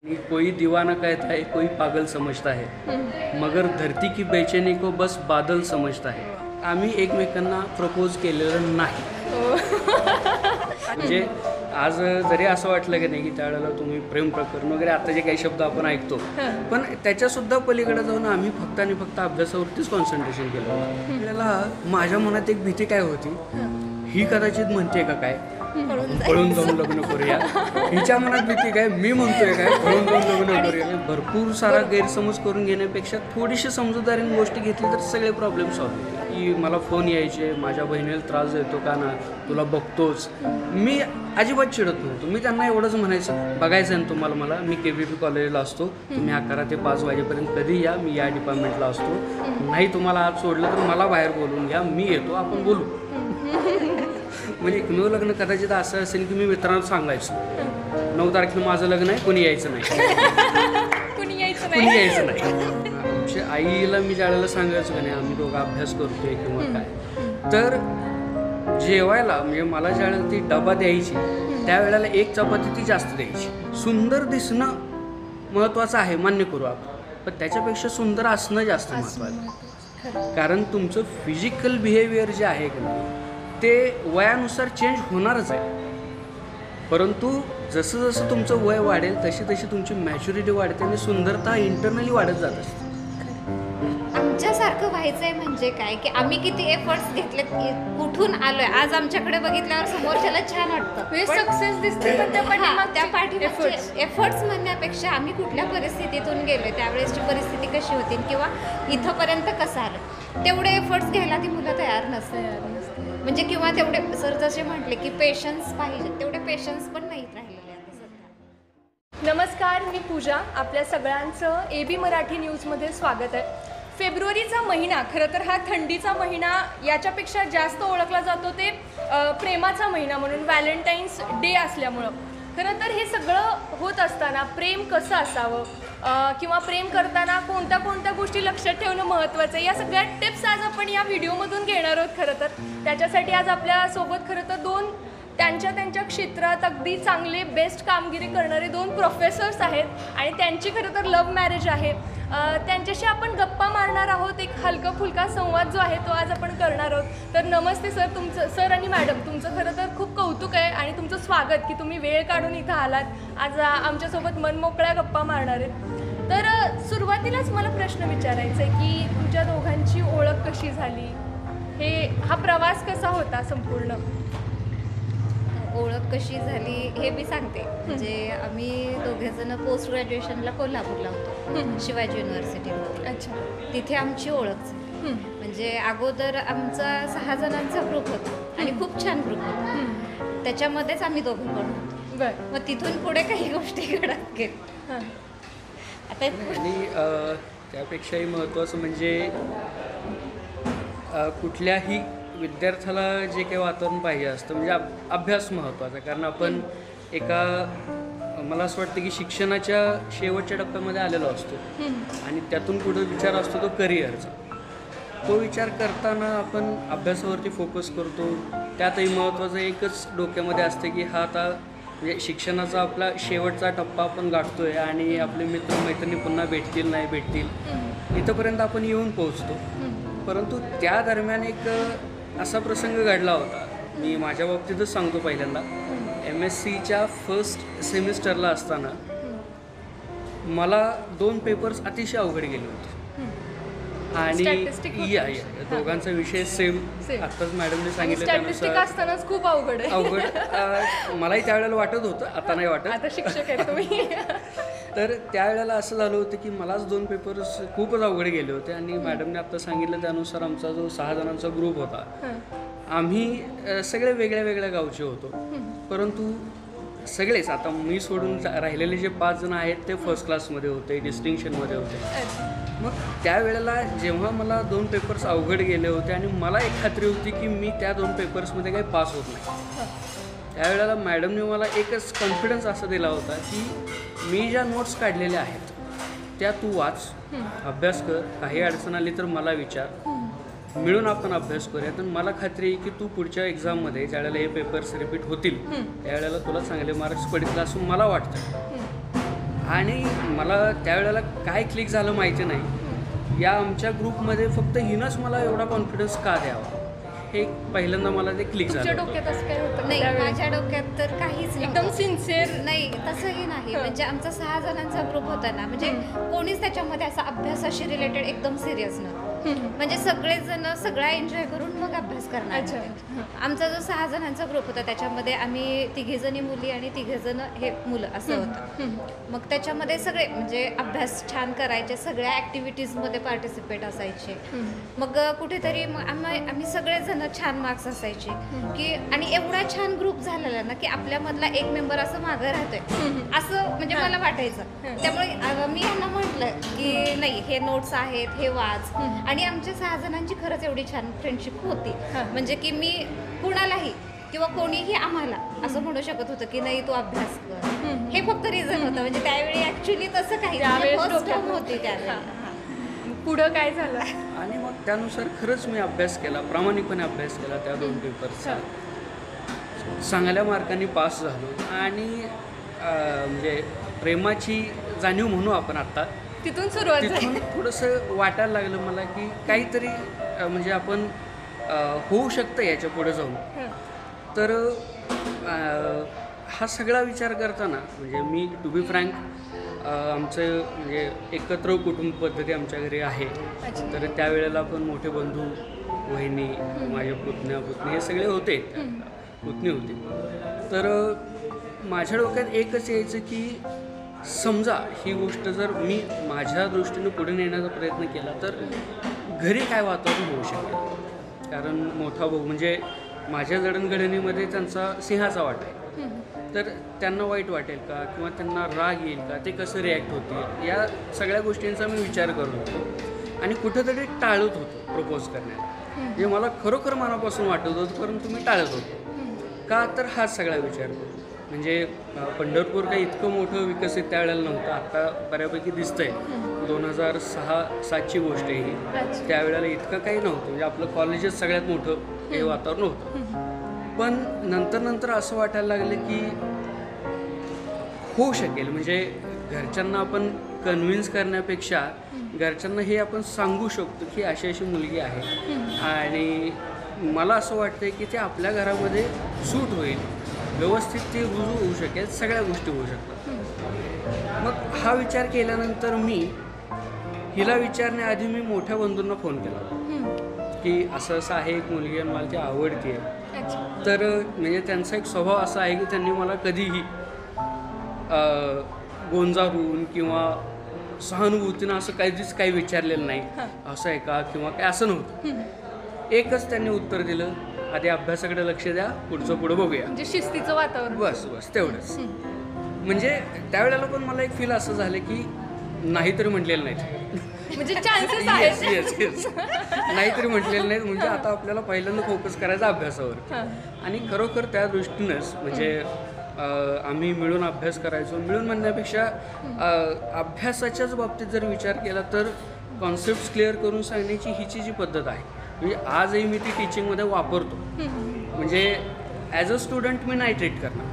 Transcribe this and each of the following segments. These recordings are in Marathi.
कोई दीवाना कहता है, कोई पागल समजता है, मगर धरती की बेचैनी को बस बादल समजता है. आम्ही एकमेकांना प्रपोज केलेलं नाही. म्हणजे आज जरी असं वाटलं की नाही की त्यावेळेला तुम्ही प्रेम प्रकरण वगैरे आता जे काही शब्द आपण ऐकतो, पण त्याच्यासुद्धा पलीकडे जाऊन आम्ही फक्त आणि फक्त अभ्यासावरतीच कॉन्सन्ट्रेशन केलं. त्यावेळेला माझ्या मनात एक भीती काय होती, ही कदाचित म्हणते का काय पळून जाऊन लग्न करूया, हिच्या मनात भीती काय मी म्हणतोय काय पळून जाऊन लग्न करूया. भरपूर सारा गैरसमज करून घेण्यापेक्षा थोडीशी समजूतदारीने गोष्टी घेतली तर सगळे प्रॉब्लेम सॉल्व्ह होतील. की मला फोन यायचे, माझ्या बहिणीला त्रास देतो का ना, तुला बघतोच. मी अजिबात चिडत नव्हतो. मी त्यांना एवढंच म्हणायचं, बघायचं आहे तुम्हाला मला, मी KVP कॉलेजला असतो, तुम्ही 11 ते 5 वाजेपर्यंत कधी या, मी या डिपार्टमेंटला असतो. नाही तुम्हाला आज सोडलं तर मला बाहेर बोलून घ्या, मी येतो, आपण बोलू. म्हणजे एकमेव लग्न कदाचित असं असेल की मी मित्रांना सांगायचं 9 तारखेला माझं लग्न आहे, कोणी यायचं नाही. कुणी यायचं नाही. आमच्या आईला मी ज्यावेळेला सांगायचं का नाही आम्ही दोघं अभ्यास करतोय किंवा काय, तर जेवायला म्हणजे मला ज्यावेळेला ती डबा द्यायची त्यावेळेला एक चपाती ती जास्त द्यायची. सुंदर दिसणं महत्त्वाचं आहे, मान्य करू आपण, पण त्याच्यापेक्षा सुंदर असणं जास्त महत्त्वाचं. कारण तुमचं फिजिकल बिहेवियर जे आहे की नाही ते वयानुसार चेंज होणारच आहे, परंतु जसं जसं तुमचं वय वाढेल तशी तशी तुमची मॅच्युरिटी वाढते आणि सुंदरता इंटरनली वाढत जात असते. आमच्यासारखं व्हायचंय म्हणजे काय की आम्ही किती एफर्ट्स घेतले, कुठून आलोय, आज आमच्याकडे बघितल्यावर समोरच्याला छान वाटतं, सक्सेस दिसते, पण त्या पाठीमागचे एफर्ट्स म्हणण्यापेक्षा आम्ही कुठल्या परिस्थितीतून गेलोय, त्यावेळेसची परिस्थिती कशी होती किंवा इथंपर्यंत कसं आलं, तेवढे एफर्ट्स घ्यायला ती मुलं तयार नसते. म्हणजे किंवा तेवढे सर जसे म्हटले की पेशन्स पाहिजे, तेवढे पेशन्स पण नाहीत राहिलेले आता सध्या. नमस्कार, मी पूजा. आपल्या सगळ्यांचं AB मराठी न्यूजमध्ये स्वागत आहे. फेब्रुवारीचा महिना खरं तर हा थंडीचा महिना याच्यापेक्षा जास्त ओळखला जातो ते प्रेमाचा महिना म्हणून, व्हॅलेंटाईन्स डे असल्यामुळं. खरं तर हे सगळं होत असताना प्रेम कसं असावं किंवा प्रेम करताना कोणत्या कोणत्या गोष्टी लक्षात ठेवणं महत्त्वाचं आहे, या सगळ्या टिप्स आज आपण या व्हिडिओमधून घेणार आहोत. खरं तर त्याच्यासाठी आज आपल्यासोबत खरं तर दोन त्यांच्या क्षेत्रात अगदी चांगले बेस्ट कामगिरी करणारे 2 प्रोफेसर्स आहेत आणि त्यांची खरं तर लव्ह मॅरेज आहे. त्यांच्याशी आपण गप्पा मारणार आहोत, एक हलका फुलका संवाद जो आहे तो आज आपण करणार आहोत. तर नमस्ते सर, सर आणि मॅडम, तुमचं खरं तर खूप कौतुक आहे आणि तुमचं स्वागत की तुम्ही वेळ काढून इथं आलात, आज आमच्यासोबत मनमोकळ्या गप्पा मारणार आहेत. तर सुरुवातीलाच मला प्रश्न विचारायचा आहे की तुमच्या दोघांची ओळख कशी झाली, हा प्रवास कसा होता संपूर्ण? ओळख कशी झाली हे मी सांगते. म्हणजे आम्ही दोघेजण पोस्ट ग्रॅज्युएशनला कोल्हापूरला होतो, शिवाजी युनिव्हर्सिटीमध्ये. अच्छा. तिथे आमची ओळख झाली. म्हणजे अगोदर आमचा 6 जणांचा ग्रुप होता आणि खूप छान ग्रुप होता, त्याच्यामध्येच आम्ही दोघं पण होतो. बरं. मग तिथून पुढे काही गोष्टी घडत गेल्या. आता आणि त्यापेक्षाही महत्त्वाचं म्हणजे कुठल्याही विद्यार्थ्याला जे काही वातावरण पाहिजे असतं, म्हणजे अभ्यास महत्त्वाचा. कारण आपण मला असं वाटतं की शिक्षणाच्या शेवटच्या टप्प्यामध्ये आलेलो असतो आणि त्यातून पुढे विचार असतो तो करिअरचा. तो विचार करताना आपण अभ्यासावरती फोकस करतो. त्यातही महत्त्वाचं एकच डोक्यामध्ये असते की हा आता म्हणजे शिक्षणाचा आपला शेवटचा टप्पा आपण गाठतो आहे आणि आपले मित्रमैत्रिणी पुन्हा भेटतील नाही भेटतील इथंपर्यंत आपण येऊन पोहोचतो. परंतु त्या दरम्यान एक असा प्रसंग घडला होता. मी माझ्या बाबतीतच सांगतो. पहिल्यांदा MSCच्या फर्स्ट सेमिस्टरला असताना मला 2 पेपर्स अतिशय अवघड गेले होते आणि या दोघांचा विषय सेम. आत्ताच मॅडमने सांगितलं त्यानुसार असतानाच खूप अवघड मलाही त्यावेळेला वाटत होतं, आता नाही वाटत, आता शिक्षक आहे तुम्ही. तर त्यावेळेला असं झालं होतं की मलाच 2 पेपर्स खूपच अवघड गेले होते आणि मॅडमने आत्ता सांगितलं त्यानुसार आमचा जो 6 जणांचा ग्रुप होता, आम्ही सगळे वेगळ्या वेगळ्या गावचे होतो, परंतु सगळेच आता मी सोडून राहिलेले जे 5 जण आहेत ते फर्स्ट क्लासमध्ये होते, डिस्टिंक्शनमध्ये होते. मग त्यावेळेला जेव्हा मला 2 पेपर्स अवघड गेले होते आणि मला एक खात्री होती की मी त्या 2 पेपर्समध्ये काही पास होत नाही, त्यावेळेला मॅडमने मला एकच कॉन्फिडन्स असा दिला होता की मी ज्या नोट्स काढलेल्या आहेत त्या तू वाच, अभ्यास कर, काही अडचण आली तर मला विचार, मिळून आपण अभ्यास करूया. तर मला खात्री आहे की तू पुढच्या एक्झाममध्ये ज्यावेळेला हे पेपर्स रिपीट होतील त्यावेळेला तुला चांगले मार्क्स पडतील असं मला वाटतं. आणि मला त्यावेळेला काय क्लिक झालं माहिती नाही. या आमच्या ग्रुपमध्ये फक्त हिनंच मला एवढा कॉन्फिडन्स का द्यावा, हे पहिल्यांदा मला ते क्लिक तुमच्या झालं. डोक्यात असं काय होतं नाही, त्यावेळी? माझ्या डोक्यात तर काहीच एकदम नव्हतं. सिन्सिअर. नाही, तसंही नाही. म्हणजे आमचा 6 जणांचा ग्रुप होता ना, म्हणजे कोणीच त्याच्यामध्ये असा अभ्यासाशी रिलेटेड एकदम सिरियस नव्हतं. म्हणजे सगळेच जण सगळा एन्जॉय करून मग अभ्यास करणार अच्छा. होते. आमचा जो 6 जणांचा ग्रुप होता त्याच्यामध्ये आम्ही 3 जणी मुली आणि 3 जण हे मुलं असं होतं. मग त्याच्यामध्ये सगळे म्हणजे अभ्यास छान करायचे, सगळ्या ॲक्टिव्हिटीजमध्ये पार्टिसिपेट असायचे. मग कुठेतरी मग आम्ही सगळेजण छान मार्क्स असायचे की, आणि एवढा छान ग्रुप झालेला ना की आपल्यामधला एक मेंबर असं मागं राहतोय असं म्हणजे मला वाटायचं. त्यामुळे मी यांना म्हटलं की नाही, हे नोट्स आहेत, हे वाच. आणि आमच्या 6 जणांची खरंच एवढी छान फ्रेंडशिप होती म्हणजे की मी कुणालाही किंवा कोणीही आम्हाला असं म्हणू शकत होतं की नाही तू अभ्यास कर. हे फक्त रिझन होतं. म्हणजे त्यावेळी ऍक्च्युली तसं काही त्यावेळेस first डोक्यात term होती त्यावेळी. पुढं काय झालं? आणि मग त्यानुसार खरंच मी अभ्यास केला, प्रामाणिकपणे अभ्यास केला. त्या 2 पेपरचा चांगल्या मार्कांनी पास झालो. आणि म्हणजे प्रेमाची जाणीव म्हणू आपण आत्ता, तिथून सुरुवात झाली. तिथून थोडंसं वाटायला लागलं मला की काहीतरी म्हणजे आपण होऊ शकतं याच्या पुढे जाऊन. तर हा सगळा विचार करताना म्हणजे मी टू बी फ्रँक, आमचं म्हणजे एकत्र कुटुंब पद्धती आमच्या घरी आहे. तर त्यावेळेला पण मोठे बंधू, वहिनी, माझे पुतणी हे सगळे होते, पुतणी होती. तर माझ्या डोक्यात एकच यायचं की समजा ही गोष्ट जर मी माझ्या दृष्टीने पुढे नेण्याचा प्रयत्न केला तर घरी काय वातावरण होऊ शकेल. कारण मोठा भाऊ म्हणजे माझ्या जडणघडणीमध्ये त्यांचा सिंहाचा वाटा आहे. तर त्यांना वाईट वाटेल का, किंवा त्यांना राग येईल का, ते कसं रिॲक्ट होतील, या सगळ्या गोष्टींचा मी विचार करत होतो. आणि कुठंतरी टाळत होतो प्रपोज करण्याला. म्हणजे मला खरोखर मनापासून वाटत होतं, परंतु मी टाळत होतो. का तर हाच सगळा विचार करतो. म्हणजे पंढरपूर काही इतकं मोठं विकसित त्यावेळेला नव्हतं. आत्ता बऱ्यापैकी दिसतंय. 2006-7ची गोष्ट आहे ही. त्यावेळेला इतकं काही नव्हतं. म्हणजे आपलं कॉलेजच सगळ्यात मोठं हे वातावरण होतं. पण नंतर असं वाटायला लागलं की होऊ शकेल. म्हणजे घरच्यांना आपण कन्व्हिन्स करण्यापेक्षा घरच्यांना हे आपण सांगू शकतो की अशी अशी मुलगी आहे, आणि मला असं वाटतं की ते आपल्या घरामध्ये सूट होईल, व्यवस्थित ते रुजू होऊ शकेल, सगळ्या गोष्टी होऊ शकतात. मग हा विचार केल्यानंतर मी हिला विचारण्याआधी मी मोठ्या बंधूंना फोन केला की असं आहे एक मुलगी आणि मला ती आवडते. तर म्हणजे त्यांचा एक स्वभाव असा आहे की त्यांनी मला कधीही गोंजारून किंवा सहानुभूतीनं असं कधीच काही विचारलेलं नाही, असं आहे का किंवा काय असं नव्हतं. एकच त्यांनी उत्तर दिलं, आधी अभ्यासाकडे लक्ष द्या, पुढचं पुढं बघूया. म्हणजे शिस्तीचं वातावरण. बस तेवढंच. म्हणजे त्यावेळेला पण मला एक फील असं झालं की नाहीतरी म्हटलेलं नाहीत. म्हणजे चान्सेस आहेत. येस नाहीतरी म्हटलेलं नाहीत. म्हणजे आता आपल्याला पहिल्यांदा फोकस करायचा अभ्यासावर. आणि खरोखर त्या दृष्टीनंच म्हणजे आम्ही मिळून अभ्यास करायचो. मिळून म्हणण्यापेक्षा अभ्यासाच्याच बाबतीत जर विचार केला तर कॉन्सेप्ट्स क्लिअर करून सांगण्याची हिची जी पद्धत आहे, म्हणजे आजही मी ती टीचिंगमध्ये वापरतो. म्हणजे ॲज अ स्टुडंट मी नाही ट्रीट करणार.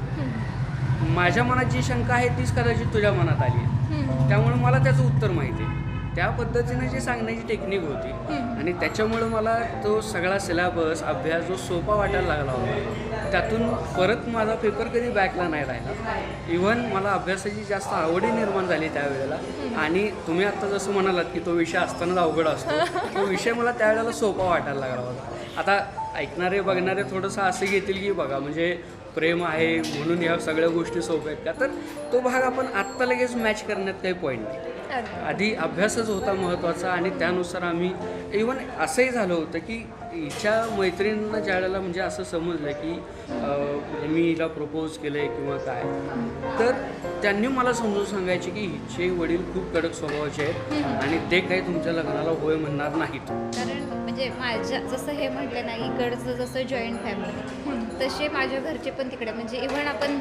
माझ्या मनात जी शंका आहे तीच कदाचित तुझ्या मनात आली आहे, त्यामुळे मला त्याचं उत्तर माहिती आहे. त्या पद्धतीने जी सांगण्याची टेक्निक होती, आणि त्याच्यामुळं मला तो सगळा सिलेबस अभ्यास जो सोपा वाटायला लागला होता, त्यातून परत माझा पेपर कधी बॅकला नाही राहिला. इव्हन मला अभ्यासाची जास्त आवडही निर्माण झाली त्यावेळेला. आणि तुम्ही आत्ता जसं म्हणालात की तो विषय असतानाच अवघड असतो, तो विषय मला त्यावेळेला सोपा वाटायला लागला होता. आता ऐकणारे बघणारे थोडंसं असं घेतील की बघा म्हणजे प्रेम आहे म्हणून ह्या सगळ्या गोष्टी सोप्या आहेत का, तर तो भाग आपण आत्ता लगेच मॅच करण्यात काही पॉईंट नाही. आधी अभ्यासच होता महत्त्वाचा. आणि त्यानुसार आम्ही इव्हन असंही झालं होतं की हिच्या मैत्रिणींना ज्या वेळेला म्हणजे असं समजलं की मी हिला प्रपोज केलं आहे किंवा काय, तर त्यांनी मला समजून सांगायचे की हिचे वडील खूप कडक स्वभावाचे आहेत आणि ते काही तुमच्या लग्नाला होय म्हणणार नाहीत. कारण म्हणजे माझ्या जसं हे म्हटलं ना, इकडचं जसं जॉईंट फॅमिली, तसे माझ्या घरचे पण तिकडे म्हणजे इव्हन आपण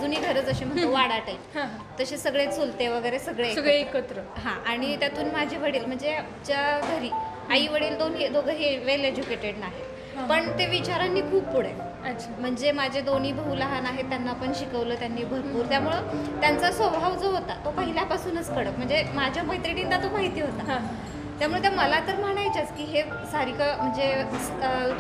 जुनी घरं जशी म्हणतो वाडा टाईप, तसे सगळे चुलते वगैरे सगळे एकत्र. हां. आणि त्यातून माझे वडील म्हणजे आमच्या घरी आई वडील दोघंही वेल एज्युकेटेड नाही, पण ते विचारांनी खूप पुढे. अच्छा. म्हणजे माझे दोन्ही भाऊ लहान आहेत, त्यांना पण शिकवलं त्यांनी भरपूर. त्यामुळं त्यांचा स्वभाव जो होता तो पहिल्यापासूनच कडक, म्हणजे माझ्या मैत्रिणींना तो माहिती होता. हां. त्यामुळे त्या मला तर म्हणायच्याच की हे सारिका म्हणजे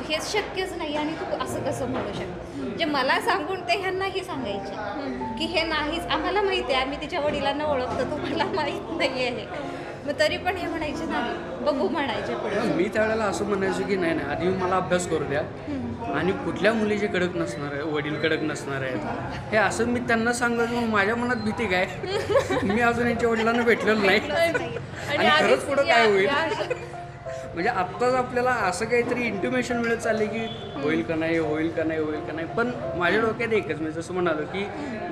हे शक्यच नाही आणि तू असं कसं म्हणू शकते. म्हणजे मला सांगून ते ह्यांनाही सांगायचे की हे नाहीच, आम्हाला माहिती आहे, आम्ही तिच्या वडिलांना ओळखतो, तुम्हाला माहीत नाही आहे. मग तरी पण हे म्हणायचे नाही, बघू म्हणायचे पुढे. मी त्यावेळेला असं म्हणायचो की नाही नाही, आधी मला अभ्यास करू द्या आणि कुठल्या मुलीचे कडक नसणार आहे, वडील कडक नसणार आहेत, हे असं मी त्यांना सांगत. मग माझ्या मनात भीती काय, मी अजून यांच्या वडिलांना भेटलेलो नाही आणि खरंच पुढं काय होईल. म्हणजे आत्ताच आपल्याला असं काहीतरी इंटिमेशन मिळत चालले की होईल का नाही, होईल का नाही, होईल का नाही. पण माझ्या डोक्यात एकच, मी जसं म्हणालो की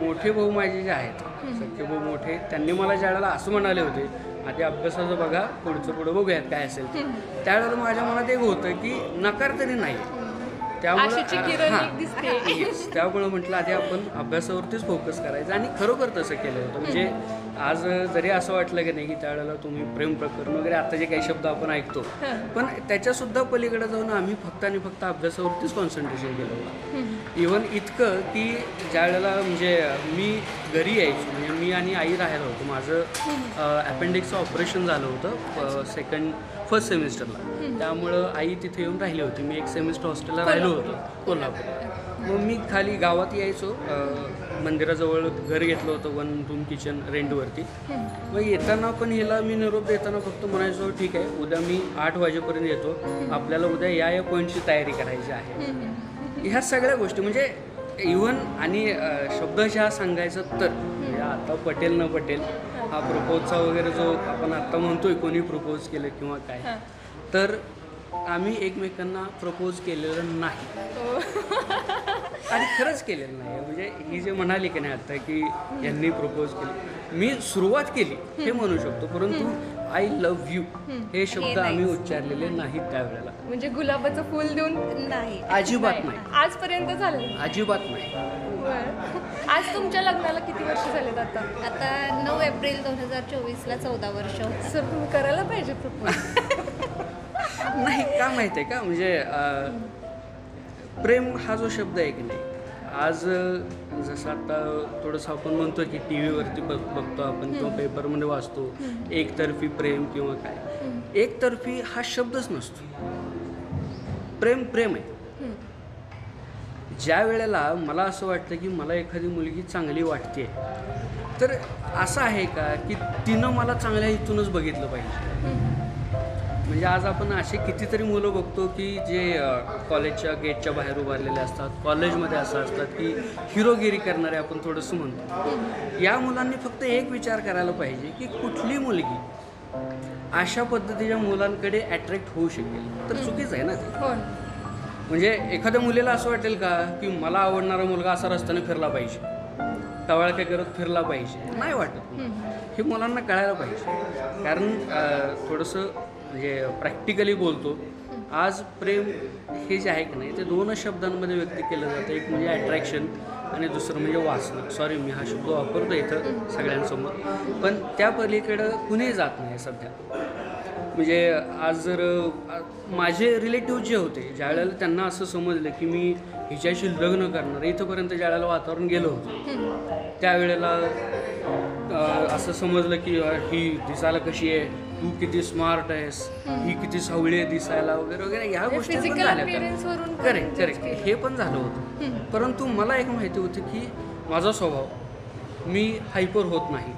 मोठे भाऊ माझे जे आहेत, सख्खे भाऊ मोठे, त्यांनी मला ज्या वेळेला असं म्हणाले होते आधी अभ्यासाचं बघा, पुढं बघूयात काय असेल ते, त्यावेळेला माझ्या मनात एक होतं की नकार तरी नाही. आशेची किरण हां, एक दिसते. yes. त्यामुळे म्हटलं आधी आपण अभ्यासावरतीच फोकस करायचं आणि खरोखर तसं केलं होतं. म्हणजे आज जरी असं वाटलं की नाही की त्यावेळेला तुम्ही प्रेम प्रकरण वगैरे आता जे काही शब्द आपण ऐकतो, पण त्याच्यासुद्धा पलीकडे जाऊन आम्ही फक्त आणि फक्त अभ्यासावरतीच कॉन्सन्ट्रेशन केलं होतं. इव्हन इतकं की ज्या वेळेला म्हणजे मी घरी यायचो, म्हणजे मी आणि आई राहायला होतो, माझं अपेंडिक्सचं ऑपरेशन झालं होतं फर्स्ट सेमिस्टरला, त्यामुळं आई तिथे येऊन राहिली होती. मी एक सेमिस्टर हॉस्टेलला राहिलो होतो कोल्हापूर. मग मी खाली गावात यायचो, मंदिराजवळ घर घेतलं होतं 1 रूम किचन रेंटवरती. मग येताना पण हिला मी निरोप देताना फक्त म्हणायचो ठीक आहे, उद्या मी 8 वाजेपर्यंत येतो, आपल्याला उद्या या पॉईंटची तयारी करायची आहे. ह्या सगळ्या गोष्टी म्हणजे इव्हन आणि शब्दशः सांगायचं तर म्हणजे आता पटेल न पटेल हा प्रपोजचा वगैरे जो आपण आत्ता म्हणतोय कोणी प्रपोज केलं किंवा काय, तर आम्ही एकमेकांना प्रपोज केलेलं नाही आणि खरंच केलेलं नाही. म्हणजे ही जे म्हणाली की नाही आता की यांनी प्रपोज केले, मी सुरुवात केली हे म्हणू शकतो, परंतु आय लव्ह यू हे शब्द आम्ही उच्चारलेले नाहीत त्यावेळेला. म्हणजे गुलाबाचं फुल देऊन नाही, अजिबात नाही, आजपर्यंत झालं अजिबात नाही. बरं. आज तुमच्या लग्नाला किती वर्ष झालेत आता? आता 9 एप्रिल 2024ला 14 वर्ष होतात. सर तुम्ही करायला पाहिजे प्रपोज. नाही का माहिती आहे का, म्हणजे प्रेम हा जो शब्द आहे की नाही, आज जसं आता थोडंसं आपण म्हणतो की टी व्हीवरती बघतो आपण किंवा पेपरमध्ये वाचतो एकतर्फी प्रेम किंवा काय, एकतर्फी हा शब्दच नसतो. प्रेम प्रेम आहे. ज्या वेळेला मला असं वाटतं की मला एखादी मुलगी चांगली वाटते, तर असं आहे का की तिनं मला चांगल्या इथूनच बघितलं पाहिजे. म्हणजे आज आपण असे कितीतरी मुलं बघतो की जे कॉलेजच्या गेटच्या बाहेर उभारलेले असतात, कॉलेजमध्ये असं असतात की हिरोगिरी करणारे आपण थोडंसं म्हणतो. या मुलांनी फक्त एक विचार करायला पाहिजे की कुठली मुलगी अशा पद्धतीच्या मुलांकडे अट्रॅक्ट होऊ शकेल, तर चुकीचं आहे ना ते. हो. म्हणजे एखाद्या मुलीला असं वाटेल का की मला आवडणारा मुलगा असा रस्त्याने फिरला पाहिजे, टवाळक्या करत फिरला पाहिजे, नाही वाटत. हे मुलांना कळायला पाहिजे. कारण थोडंसं म्हणजे प्रॅक्टिकली बोलतो, आज प्रेम हे जे आहे की नाही ते 2च शब्दांमध्ये व्यक्त केलं जातं. एक म्हणजे अट्रॅक्शन आणि दुसरं म्हणजे वासना. सॉरी मी हा शब्द वापरतो इथं सगळ्यांसमोर, पण त्या पलीकडं कुणीही जात नाही सध्या. म्हणजे आज जर माझे रिलेटिव्ह जे होते, ज्या वेळेला त्यांना असं समजलं की मी हिच्याशी लग्न करणार, इथंपर्यंत ज्या वेळेला वातावरण गेलं होतं, त्यावेळेला असं समजलं की ही दिसायला कशी आहे, तू किती स्मार्ट आहेस, ही किती सावळी आहे दिसायला वगैरे वगैरे, ह्या गोष्टी पण झाल्या. करेक्ट, हे पण झालं होतं. परंतु मला एक माहिती होती की माझा स्वभाव, मी हायपर होत नाही.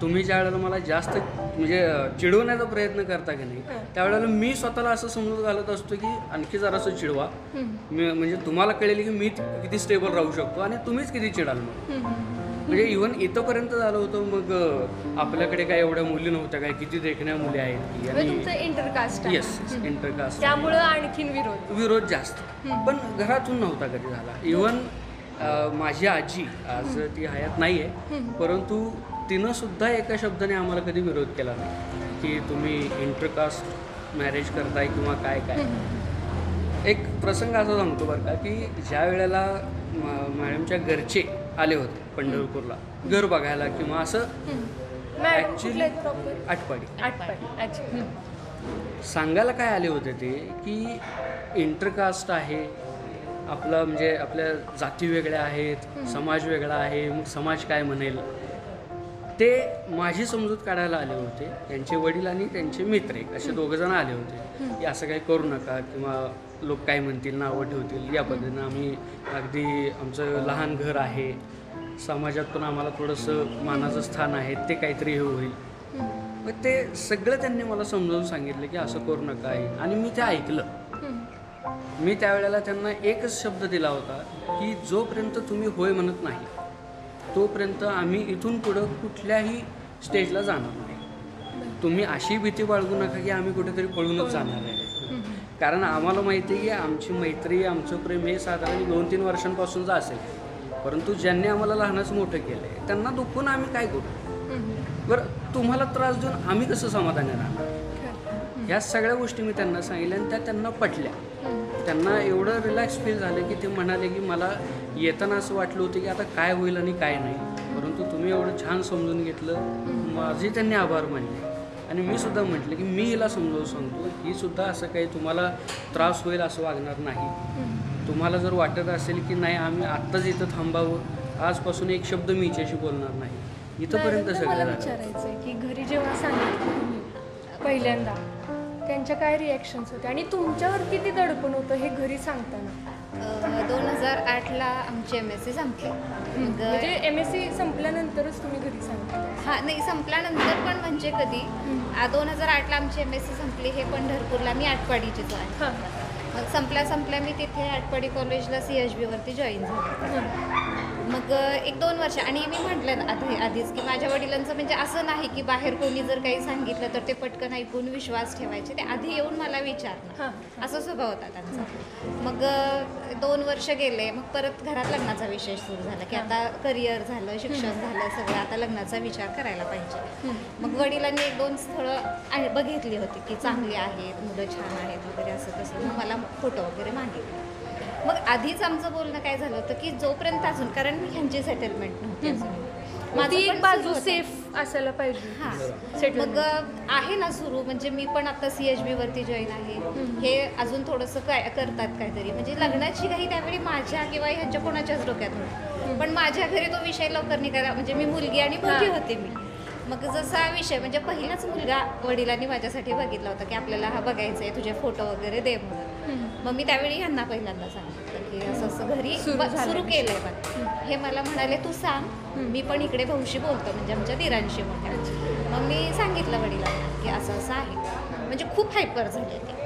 तुम्ही ज्या वेळेला मला जास्त म्हणजे चिडवण्याचा प्रयत्न करता की नाही, त्यावेळेला मी स्वतःला असं समजून घालत असतो की आणखी जरासं चिडवा, मी म्हणजे तुम्हाला कळेल की मी किती स्टेबल राहू शकतो आणि तुम्हीच किती चिडाल. मग म्हणजे इव्हन इथंपर्यंत झालं होतं. मग आपल्याकडे काय एवढ्या मुली नव्हत्या काय, किती देखण्या मुली आहेत की, आणि इंटरकास्ट. येस, इंटरकास्ट, त्यामुळं आणखीन विरोध जास्त. पण घरातून नव्हता कधी झाला. इव्हन माझी आजी आज ती हयात नाही आहे, परंतु तिनं सुद्धा एका शब्दाने आम्हाला कधी विरोध केला नाही की तुम्ही इंटरकास्ट मॅरेज करताय किंवा काय काय. एक प्रसंग असा सांगतो बरं का, की ज्या वेळेला मॅडमच्या घरचे आले होते पंढरपूरला घर बघायला किंवा असं, ॲक्च्युली आटपाडी सांगायला काय आले होते ते की इंटरकास्ट आहे, आपलं म्हणजे आपल्या जाती वेगळ्या आहेत, समाज वेगळा आहे, मग समाज काय म्हणेल, ते माझी समजूत काढायला आले होते. त्यांचे वडील आणि त्यांचे मित्र एक असे दोघंजण आले होते की असं काही करू नका किंवा लोक काय म्हणतील, नावं ठेवतील. या पद्धतीनं आम्ही अगदी आमचं लहान घर आहे, समाजात पण आम्हाला थोडंसं मानाचं स्थान आहे, ते काहीतरी हे होईल. मग ते सगळं त्यांनी मला समजावून सांगितलं की असं करू नका आहे. आणि मी ते ऐकलं. मी त्यावेळेला त्यांना एकच शब्द दिला होता की जोपर्यंत तुम्ही होय म्हणत नाही तोपर्यंत आम्ही इथून पुढं कुठल्याही स्टेजला जाणार नाही. तुम्ही अशी भीती बाळगू नका की आम्ही कुठेतरी पळूनच जाणार आहे. कारण आम्हाला माहिती आहे की आमची मैत्री, आमचं प्रेम हे साधारण 2-3 वर्षांपासूनचं असेल. परंतु ज्यांनी आम्हाला लहानच मोठं केलं आहे त्यांना दुखून आम्ही काय करू? बरं, तुम्हाला त्रास देऊन आम्ही कसं समाधानी राहणार? ह्या सगळ्या गोष्टी मी त्यांना सांगितल्या आणि त्या त्यांना पटल्या. त्यांना एवढं रिलॅक्स फील झालं की ते म्हणाले की मला येताना असं वाटलं होतं की आता काय होईल आणि काय नाही, परंतु तुम्ही एवढं छान समजून घेतलं. माझे त्यांनी आभार मानले. आणि मी सुद्धा म्हटलं की मी हिला समजावून सांगतो, ही सुद्धा असं काही तुम्हाला त्रास होईल असं वागणार नाही. तुम्हाला जर वाटत असेल की नाही आम्ही आत्ताच इथं थांबावं, आजपासून एक शब्द मी हिच्याशी बोलणार नाही, इथंपर्यंत मला सगळं झालं. विचारायचं आहे की घरी जेव्हा सांगितलं तुम्ही पहिल्यांदा त्यांच्या काय रिॲक्शन्स होते आणि तुमच्यावर किती दडपण होतं हे घरी सांगताना? 2008ला आमची MSc संपली. म्हणजे MSc संपल्यानंतरच तुम्ही घरी सांगितलं? हां, नाही संपल्यानंतर पण म्हणजे कधी 2008ला आमची MSc संपली. हे पंढरपूरला, मी आटपाडीचीच आहे. हां. मग संपल्या मी तिथे आटपाडी कॉलेजला CHB वरती जॉईन झाले. मग 1-2 वर्ष. आणि मी म्हटलं ना आधीच की माझ्या वडिलांचं म्हणजे असं नाही की बाहेर कोणी जर काही सांगितलं तर ते पटकन ऐकून विश्वास ठेवायचे. ते आधी येऊन मला विचारणं, असा स्वभाव होता त्यांचा. मग 2 वर्ष गेले. मग परत घरात लग्नाचा विषय सुरू झाला की आता करिअर झालं, शिक्षण झालं सगळं, आता लग्नाचा विचार करायला पाहिजे. मग वडिलांनी 1-2 स्थळं बघितली होती की चांगली आहेत, मुलं छान आहेत वगैरे असं तसं. मग मला फोटो वगैरे मागितले. मग आधीच आमचं बोलणं काय झालं होतं की जोपर्यंत अजून, कारण ह्यांची सेटलमेंट नव्हती अजून, ती एक बाजू सेफ असायला पाहिजे. हां, मग आहे ना सुरू. म्हणजे मी पण आता CHB वरती जॉईन आहे. हे अजून थोडंसं काय करतात काहीतरी, म्हणजे लग्नाची काही त्यावेळी माझ्या किंवा ह्यांच्या कोणाच्याच डोक्यात नव्हती. पण माझ्या घरी तो विषय लवकर निघाला. म्हणजे मी मुलगी आणि मोठी होते मी. मग जसा विषय म्हणजे पहिलाच मुलगा वडिलांनी माझ्यासाठी बघितला होता की आपल्याला हा बघायचा आहे, तुझे फोटो वगैरे दे म्हणून. मग मी त्यावेळी ह्यांना पहिल्यांदा सांगितलं की असं असं घरी सुरू केलंय. पण हे मला म्हणाले तू सांग, मी पण इकडे भाऊशी बोलतो, म्हणजे आमच्या दिरांशी मोठ्या. मग मी सांगितलं वडिलांना की असं असं आहे. म्हणजे खूप हायपर झाले ते,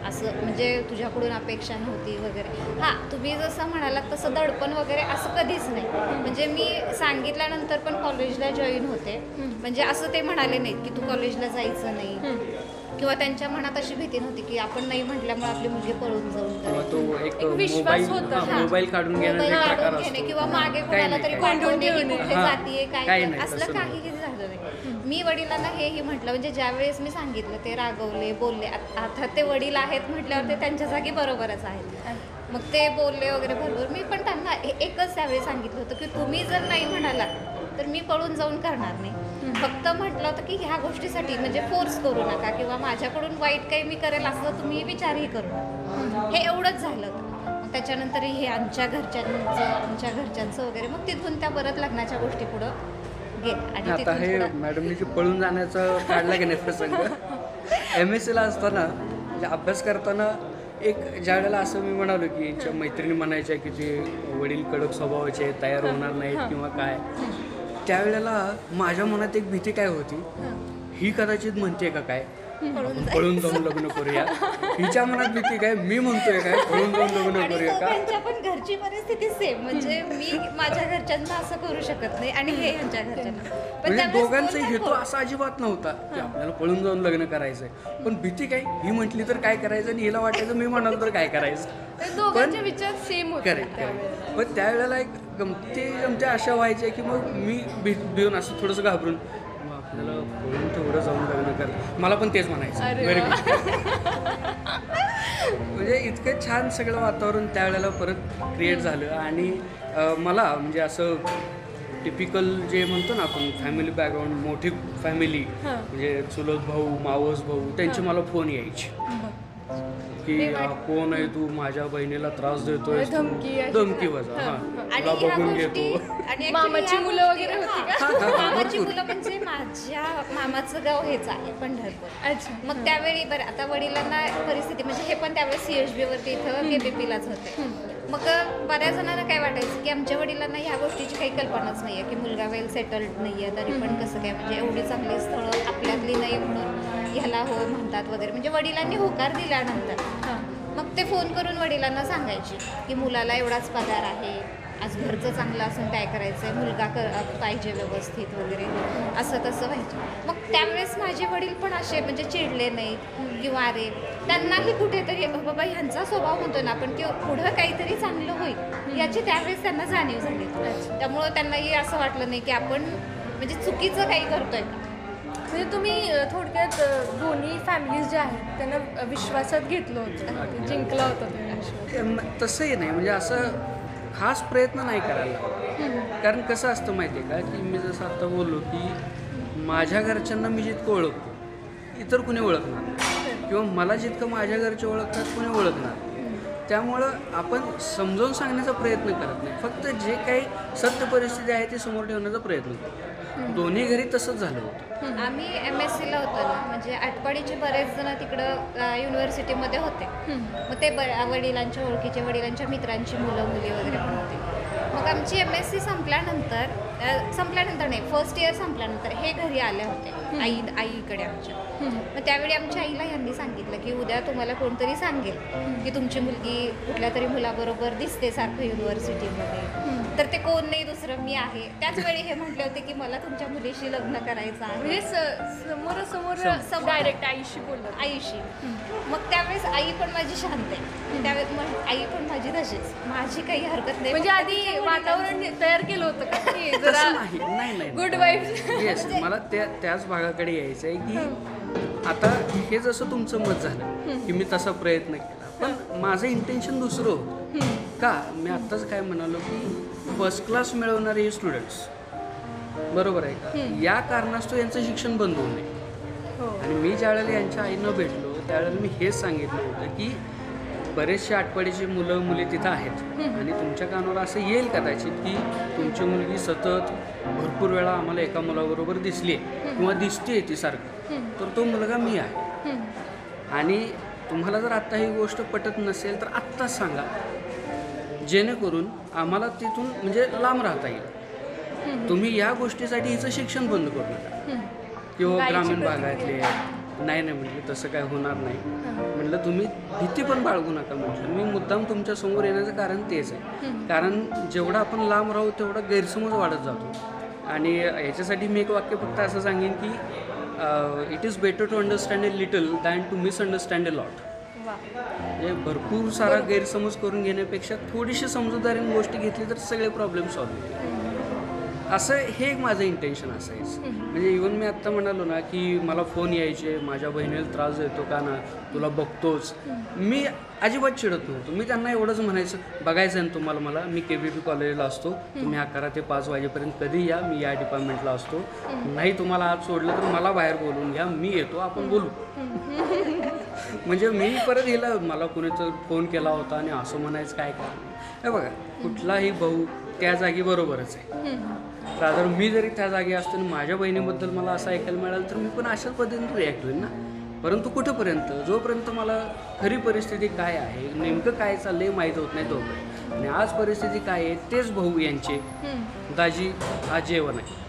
असं म्हणजे तुझ्याकडून अपेक्षा नव्हती वगैरे. हां, तुम्ही जसं म्हणालात तसं दडपण वगैरे असं कधीच नाही. म्हणजे मी सांगितल्यानंतर पण कॉलेजला जॉईन होते. म्हणजे असं ते म्हणाले नाहीत की तू कॉलेजला जायचं नाही, किंवा त्यांच्या मनात अशी भीती नव्हती की आपण नाही म्हटल्यामुळे आपली मुलगी पळून जाऊन तो एक विश्वास होता. मोबाईल काढून घेण्याचा एक प्रकार असतो. किंवा मागे कोणाला तरी पाठवून कुठे जातीये काय असलं काहीही झालं नाही. मी वडिलांना हेही म्हटलं, म्हणजे ज्यावेळेस मी सांगितलं ते रागवले, बोलले. आता ते वडील आहेत म्हटल्यावर ते त्यांच्या जागी बरोबरच आहेत. मग ते बोलले वगैरे बरोबर. मी पण त्यांना एकच त्यावेळी सांगितलं होतं की तुम्ही जर नाही म्हणालात तर मी पळून जाऊन करणार नाही. फक्त म्हटलं होतं की ह्या गोष्टीसाठी म्हणजे फोर्स करू नका किंवा माझ्याकडून वाईट काही मी करेल असं तुम्ही विचारही करू नका. हे एवढंच झालं होतं. मग त्याच्यानंतर हे आमच्या घरच्यांचं वगैरे. मग तिथून त्या परत लग्नाच्या गोष्टी पुढं गेल्या. आणि आता हे मॅडमनी जे पळून जाण्याचं काढला की नाही प्रसंग, MScला असताना म्हणजे अभ्यास करताना एक ज्या वेळेला असं मी म्हणालो की यांच्या मैत्रिणी म्हणायच्या की ते वडील कडक स्वभावाचे, तयार होणार नाहीत किंवा काय, त्यावेळेला माझ्या मनात एक भीती काय होती, ही कदाचित म्हणते का काय पळून जाऊन लग्न करूया. हिच्या मनात भीती काय, मी म्हणतोय काय पळून जाऊन लग्न करूया का. त्यांच्या पण घरची परिस्थिती सेम. म्हणजे मी माझ्या घरच्यांना असं करू शकत नाही आणि हे यांच्या घरच्यांना. म्हणजे दोघांचा हेतू असा अजिबात नव्हता की आपल्याला पळून जाऊन लग्न करायचंय. पण भीती काय, ही म्हटली तर काय करायचं आणि हिला वाटायचं मी म्हणालो तर काय करायचं. दोघांचे विचार सेम होते. करेक्ट. पण त्यावेळेला एक गमती अशा व्हायच्या की मग मी भिऊन असं थोडंसं घाबरून आपल्याला पळून तेवढं जाऊन लग्न कर. मला पण तेच म्हणायचं. Very good. म्हणजे इतकं छान सगळं वातावरण त्यावेळेला परत क्रिएट झालं. आणि मला म्हणजे असं टिपिकल जे म्हणतो ना आपण फॅमिली बॅकग्राऊंड, मोठी फॅमिली म्हणजे चुलत भाऊ, मावस भाऊ, त्यांचे मला फोन यायचे की कोण आहे तू, माझ्या बहिणीला त्रास देतोय, धमकी वजा हा आणि तुला ह्या बघून गोष्टी घेतो. आणि मामाची मुलं वगैरे होती का? मामाची मुलं म्हणजे माझ्या मामाचं गाव हेच आहे पंढरपूर. अच्छा. मग त्यावेळी बरं आता वडिलांना परिस्थिती म्हणजे हे पण त्यावेळेस CHB वरती इथं KPPलाच होते. मग बऱ्याच जणांना काय वाटायचं की आमच्या वडिलांना ह्या गोष्टीची काही कल्पनाच नाही आहे की मुलगा वेल सेटल्ड नाही आहे, तरी पण कसं काय म्हणजे एवढी चांगली स्थळं आपल्यातली नाही म्हणून ह्याला हो म्हणतात वगैरे. म्हणजे वडिलांनी होकार दिल्यानंतर मग ते फोन करून वडिलांना सांगायचे की मुलाला एवढाच पगार आहे, आज घरचं चांगलं असून काय करायचं आहे, मुलगा पाहिजे व्यवस्थित वगैरे असं तसं व्हायचं. मग त्यावेळेस माझे वडील पण असे म्हणजे चिडले नाही किंवा अरे त्यांनाही कुठेतरी बाबा ह्यांचा स्वभाव म्हणतो ना आपण की पुढं काहीतरी चांगलं होईल याची त्यावेळेस त्यांना जाणीव झाली. त्यामुळं त्यांनाही असं वाटलं नाही की आपण म्हणजे चुकीचं काही करतोय का. म्हणजे तुम्ही थोडक्यात दोन्ही फॅमिलीज ज्या आहेत त्यांना विश्वासात घेतलं होतं, जिंकला होता तुम्ही विश्वास. तसंही नाही म्हणजे असं खास प्रयत्न नाही करायला. कारण कसं असतं माहिती आहे का की मी जसं आता बोललो की माझ्या घरच्यांना मी जितकं ओळखतो इतर कुणी ओळखणार नाही, किंवा मला जितकं माझ्या घरचे ओळखतात कुणी ओळखणार नाही. त्यामुळं आपण समजावून सांगण्याचा प्रयत्न करत नाही, फक्त जे काही सत्य परिस्थिती आहे ती समोर ठेवण्याचा प्रयत्न करतो. दोन्ही घरी तसंच झालं होतं. आम्ही MSCला होतो ना म्हणजे आटपाडीचे बरेच जण तिकडं युनिव्हर्सिटीमध्ये होते. मग ते वडिलांच्या ओळखीचे वडिलांच्या मित्रांची मुलं मुली वगैरे पण होते. मग आमची MSC संपल्यानंतर नाही फर्स्ट इयर संपल्यानंतर हे घरी आले होते आईकडे आमच्या. मग त्यावेळी आमच्या आईला यांनी सांगितलं की उद्या तुम्हाला कोणतरी सांगेल की तुमची मुलगी कुठल्या तरी मुलाबरोबर दिसते सारखं युनिव्हर्सिटीमध्ये, तर ते कोण नाही दुसरं मी आहे. त्याच वेळी हे म्हटले होते की मला तुमच्या मुलीशी लग्न करायचं आहे, म्हणजे समोरासमोर डायरेक्ट आईशी बोललं. आईशी. मग त्यावेळेस आई पण माझी शांत आहे, त्यावेळेस मग आई पण माझी तशीच, माझी काही हरकत नाही. म्हणजे आधी वातावरण तयार केलं होतं का की जरा तसं नाही गुड वाईफ. येस मला त्याच भागाकडे यायचं आहे की आता हे जसं तुमचं मत झालं की मी तसा प्रयत्न केला, पण माझं इंटेन्शन दुसरं होतं. का मी आत्ताच काय म्हणालो की फर्स्ट क्लास मिळवणारे हे स्टुडंट्स बरोबर आहे का, या कारणास्तव यांचं शिक्षण बंद होऊ नये. आणि मी ज्यावेळेला यांच्या आईनं भेटलो त्यावेळेला मी हेच सांगितलं होतं की बरेचसे आटपाडीची मुलं मुली तिथं आहेत आणि तुमच्या कानावर असं येईल कदाचित की तुमची मुलगी सतत भरपूर वेळा आम्हाला एका मुलाबरोबर दिसली आहे किंवा दिसते ती सारखं, तर तो मुलगा मी आहे. आणि तुम्हाला जर आत्ता ही गोष्ट पटत नसेल तर आत्ताच सांगा, जेणेकरून आम्हाला तिथून म्हणजे लांब राहता येईल. तुम्ही या गोष्टीसाठी हिचं शिक्षण बंद करू नका. किंवा ग्रामीण भागातले नाही म्हटलं तसं काय होणार नाही म्हटलं, तुम्ही भीती पण बाळगू नका म्हटलं. मी मुद्दाम तुमच्या समोर येण्याचं कारण तेच आहे, कारण जेवढं आपण लांब राहू तेवढा गैरसमज वाढत जातो. आणि याच्यासाठी मी एक वाक्य फक्त असं सांगेन की it is better to understand a little than to misunderstand a lot. म्हणजे भरपूर सारा गैरसमज करून घेण्यापेक्षा थोडीशी समजूतदारीने गोष्टी घेतली तर सगळे प्रॉब्लेम सॉल्व्ह होतील. असं हे एक माझं इंटेन्शन असायचं. म्हणजे इव्हन मी आत्ता म्हणालो ना की मला फोन यायचे, माझ्या बहिणीला त्रास देतो का ना, तुला बघतोच, मी अजिबात चिडत नव्हतो. मी त्यांना एवढंच म्हणायचं, बघायचं आहे ना तुम्हाला मला, मी KPP कॉलेजला असतो, तुम्ही 11 ते 5 वाजेपर्यंत कधी या, मी या डिपार्टमेंटला असतो. नाही तुम्हाला आज सोडलं तर मला बाहेर बोलवून घ्या, मी येतो, आपण बोलू. म्हणजे मी परत हिला मला कुणीतरी फोन केला होता आणि असं म्हणायचं काय कारण. हे बघा कुठलाही भाऊ त्या जागी बरोबरच आहे. रादर मी जरी त्या जागी असतो आणि माझ्या बहिणीबद्दल मला असं ऐकायला मिळालं तर मी पण अशाच पद्धतीने रिॲक्ट होईल ना. परंतु कुठंपर्यंत, जोपर्यंत मला खरी परिस्थिती काय आहे, नेमकं काय चाललंय माहीत होत नाही तोपर्यंत. आणि आज परिस्थिती काय आहे तेच भाऊ यांचे दाजी आज जेवण आहे.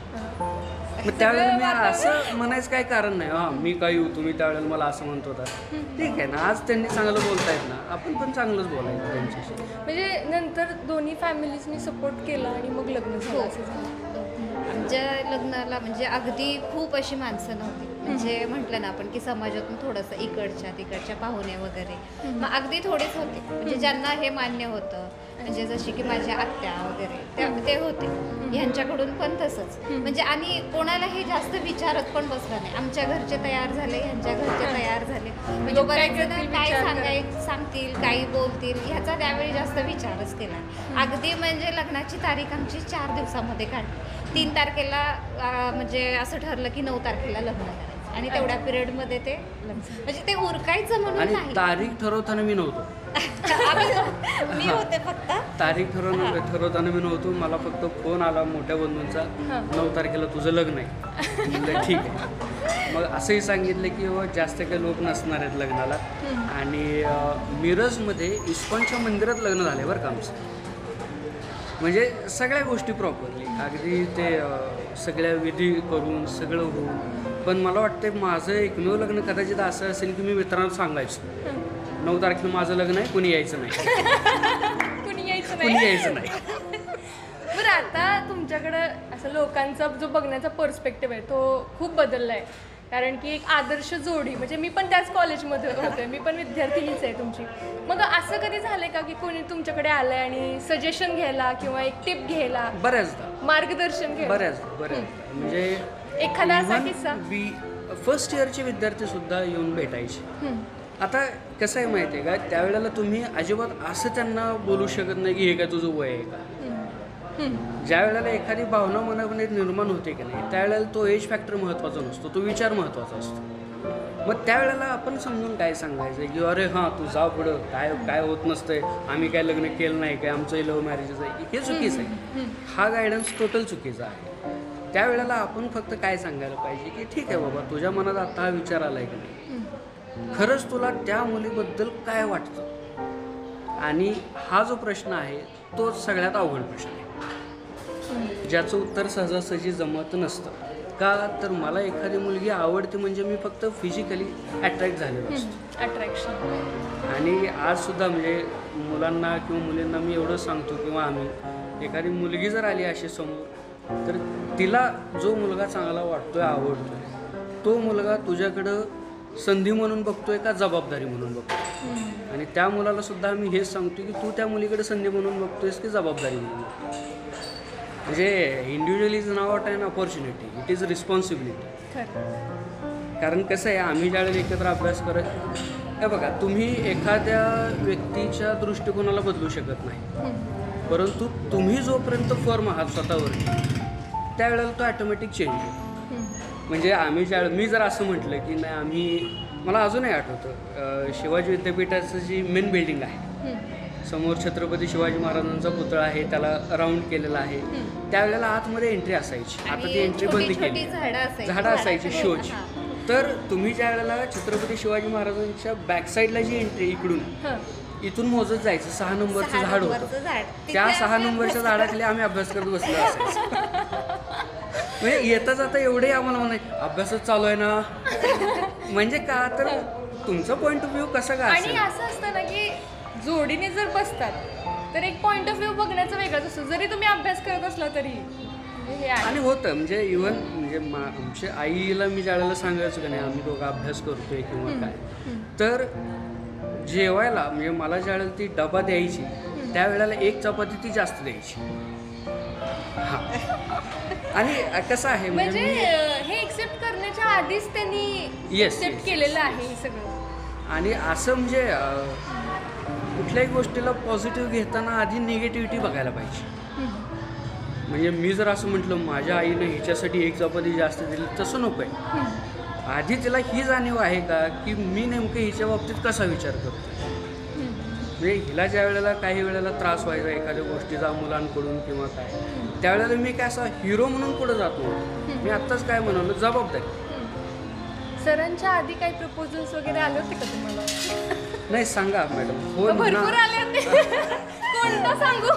मग त्यावेळेला मी असं म्हणायचं काय कारण नाही, हां मी काय येऊ तुम्ही त्यावेळेला मला असं म्हणत होता. ठीक आहे ना, आज त्यांनी चांगलं बोलतायत ना, आपण पण चांगलंच बोलायचं त्यांच्याशी. म्हणजे नंतर दोन्ही फॅमिलीजनी सपोर्ट केला आणि मग लग्न झालं असं झालं. आमच्या लग्नाला म्हणजे अगदी खूप अशी माणसं नव्हती. म्हणजे म्हटलं ना आपण की समाजातून थोडंसं इकडच्या तिकडच्या पाहुणे वगैरे मग अगदी थोडेच होते. म्हणजे ज्यांना हे मान्य होतं, म्हणजे जशी की माझ्या आत्या वगैरे ते होते. ह्यांच्याकडून पण तसंच. म्हणजे आणि कोणालाही जास्त विचारत पण बसलं नाही. आमच्या घरचे तयार झाले, ह्यांच्या घरचे तयार झाले. म्हणजे बरेच जण काय सांगतील, काही बोलतील ह्याचा त्यावेळी जास्त विचारच केला. अगदी म्हणजे लग्नाची तारीख आमची 4 दिवसामध्ये काढली. 3 तारखेला म्हणजे असं ठरलं की 9 तारखेला लग्न करायचं आणि तेवढ्या पिरियडमध्ये ते म्हणजे ते उरकायचं म्हणून आणि नाही. तारीख ठरवताना मी नव्हतो. मी होते फक्त तारीख ठरवताना मी नव्हतो. मला फक्त फोन आला मोठ्या बंधूंचा, 9 तारखेला तुझं लग्न आहे. म्हणलं ठीक आहे. मग असंही सांगितलं की बाबा जास्त काही लोक नसणार आहेत लग्नाला. आणि मिरजमध्ये इस्कॉनच्या मंदिरात लग्न झालं आहे बरं का आमचं. म्हणजे सगळ्या गोष्टी प्रॉपरली अगदी ते सगळ्या विधी करून सगळं होऊन. पण मला वाटतं माझं एकमेव लग्न कदाचित असं असेल की मी मित्रांना सांगायचं 9 तारखेला माझं लग्न आहे, कुणी यायचं नाही. कुणी यायचं कुणी नाही. यायचं नाही. बरं, आता तुमच्याकडं असं लोकांचा जो बघण्याचा पर्स्पेक्टिव्ह आहे तो खूप बदलला आहे. कारण की एक आदर्श जोडी, म्हणजे मी पण त्याच कॉलेजमध्ये होते, मी पण विद्यार्थिनीच आहे तुमची. मग असं कधी झालंय का की कोणी तुमच्याकडे आलंय आणि सजेशन घ्यायला किंवा एक टिप घ्यायला, बऱ्याचदा मार्गदर्शन घ्यायला? बऱ्याचदा म्हणजे एखादा असा किस्सा? फर्स्ट इयरचे विद्यार्थी सुद्धा येऊन भेटायचे. आता कसं आहे माहिती आहे का, त्यावेळेला तुम्ही अजिबात असं त्यांना बोलू शकत नाही की हे काय तुझं वय आहे का. ज्या वेळेला एखादी भावना मनामध्ये निर्माण होते की नाही, त्यावेळेला तो एज फॅक्टर महत्त्वाचा नसतो, तो विचार महत्त्वाचा असतो. मग त्यावेळेला आपण समजून काय सांगायचं की अरे हां तू जा पुढं, काय काय होत नसतंय, आम्ही काय लग्न केलं नाही काय, आमचं लव्ह मॅरेजच आहे, हे चुकीचं आहे. हा गायडन्स टोटल चुकीचा आहे. त्यावेळेला आपण फक्त काय सांगायला पाहिजे की ठीक आहे बाबा, तुझ्या मनात आता हा विचार आला आहे की नाही, खरंच तुला त्या मुलीबद्दल काय वाटतं. आणि हा जो प्रश्न आहे तो सगळ्यात अवघड प्रश्न आहे, ज्याचं उत्तर सहजासहजी जमत नसतं. का तर मला एखादी मुलगी आवडते म्हणजे मी फक्त फिजिकली अट्रॅक्ट झालेलो असतो. अट्रॅक्शन. आणि आजसुद्धा म्हणजे मुलांना किंवा मुलींना मी एवढं सांगतो किंवा आम्ही एखादी मुलगी जर आली अशी समोर, तर तिला जो मुलगा चांगला वाटतोय, आवडतोय, तो मुलगा तुझ्याकडं संधी म्हणून बघतोय का जबाबदारी म्हणून बघतोय. आणि त्या मुलाला सुद्धा आम्ही हेच सांगतो की तू त्या मुलीकडे संधी म्हणून बघतोयस की जबाबदारी म्हणून बघतोय. म्हणजे individual is not an opportunity, it is responsibility. कारण कसं आहे, आम्ही ज्यावेळेला एकत्र अभ्यास करत, हे बघा तुम्ही एखाद्या व्यक्तीच्या दृष्टिकोनाला बदलू शकत नाही, परंतु तुम्ही जोपर्यंत फर्म आहात स्वतःवर त्यावेळेला तो ॲटोमॅटिक चेंज होतो. म्हणजे आम्ही मी जर असं म्हटलं की नाही, आम्ही मला अजूनही आठवतं शिवाजी विद्यापीठाचं जी मेन बिल्डिंग आहे समोर छत्रपती शिवाजी महाराजांचा पुतळा आहे, त्याला राऊंड केलेला आहे. त्यावेळेला आतमध्ये एंट्री असायची, आता ती एंट्री बंद केली. झाडं असायची शोची. तर तुम्ही ज्या वेळेला छत्रपती शिवाजी महाराजांच्या बॅकसाईडला जी एंट्री इथून मोजत जायचं, 6 नंबरचं झाड होतं, त्या 6 नंबरच्या झाडाखाली आम्ही अभ्यास करत बसलो असायचं. म्हणजे येता जाता एवढे आम्हाला म्हणाय अभ्यासच चालू आहे ना. म्हणजे का तर तुमचा पॉईंट ऑफ व्ह्यू कसा का आणि असं असतं ना की जोडीने जर बसतात तर एक पॉईंट ऑफ व्ह्यू बघण्याचा वेगळाच असतो, जरी तुम्ही अभ्यास करत असला तरी. आणि होतं म्हणजे इव्हन म्हणजे आमच्या आईला मी ज्यावेळेला सांगायचो की नाही आम्ही दोघं अभ्यास करतोय किंवा काय, तर जेवायला म्हणजे मला ज्यावेळेला ती डबा द्यायची त्यावेळेला 1 चपाती ती जास्त द्यायची. हां. आणि कसं आहे म्हणजे हे एक्सेप्ट करण्याच्या आधीच त्यांनी एक्सेप्ट केलेलं आहे हे सगळं. आणि असं म्हणजे कुठल्याही गोष्टीला पॉझिटिव्ह घेताना आधी निगेटिव्हिटी बघायला पाहिजे. म्हणजे मी जर असं म्हटलं माझ्या आईनं हिच्यासाठी 1 चपाती जास्त दिली, तसं नको आहे. आधी तिला ही जाणीव आहे का की मी नेमकं हिच्या बाबतीत कसा विचार करतो. म्हणजे हिला ज्या वेळेला काही वेळेला त्रास व्हायचा एखाद्या गोष्टीचा मुलांकडून किंवा काय, त्यावेळेला मी काय असा हिरो म्हणून पुढे जातो. मी आत्ताच काय म्हणालो, जबाबदारी. सरांच्या आधी काही प्रपोजल्स वगैरे आले होते का तुम्हाला? नाही सांगा मॅडम. हो भरपूर आले होते. कोणतं सांगू?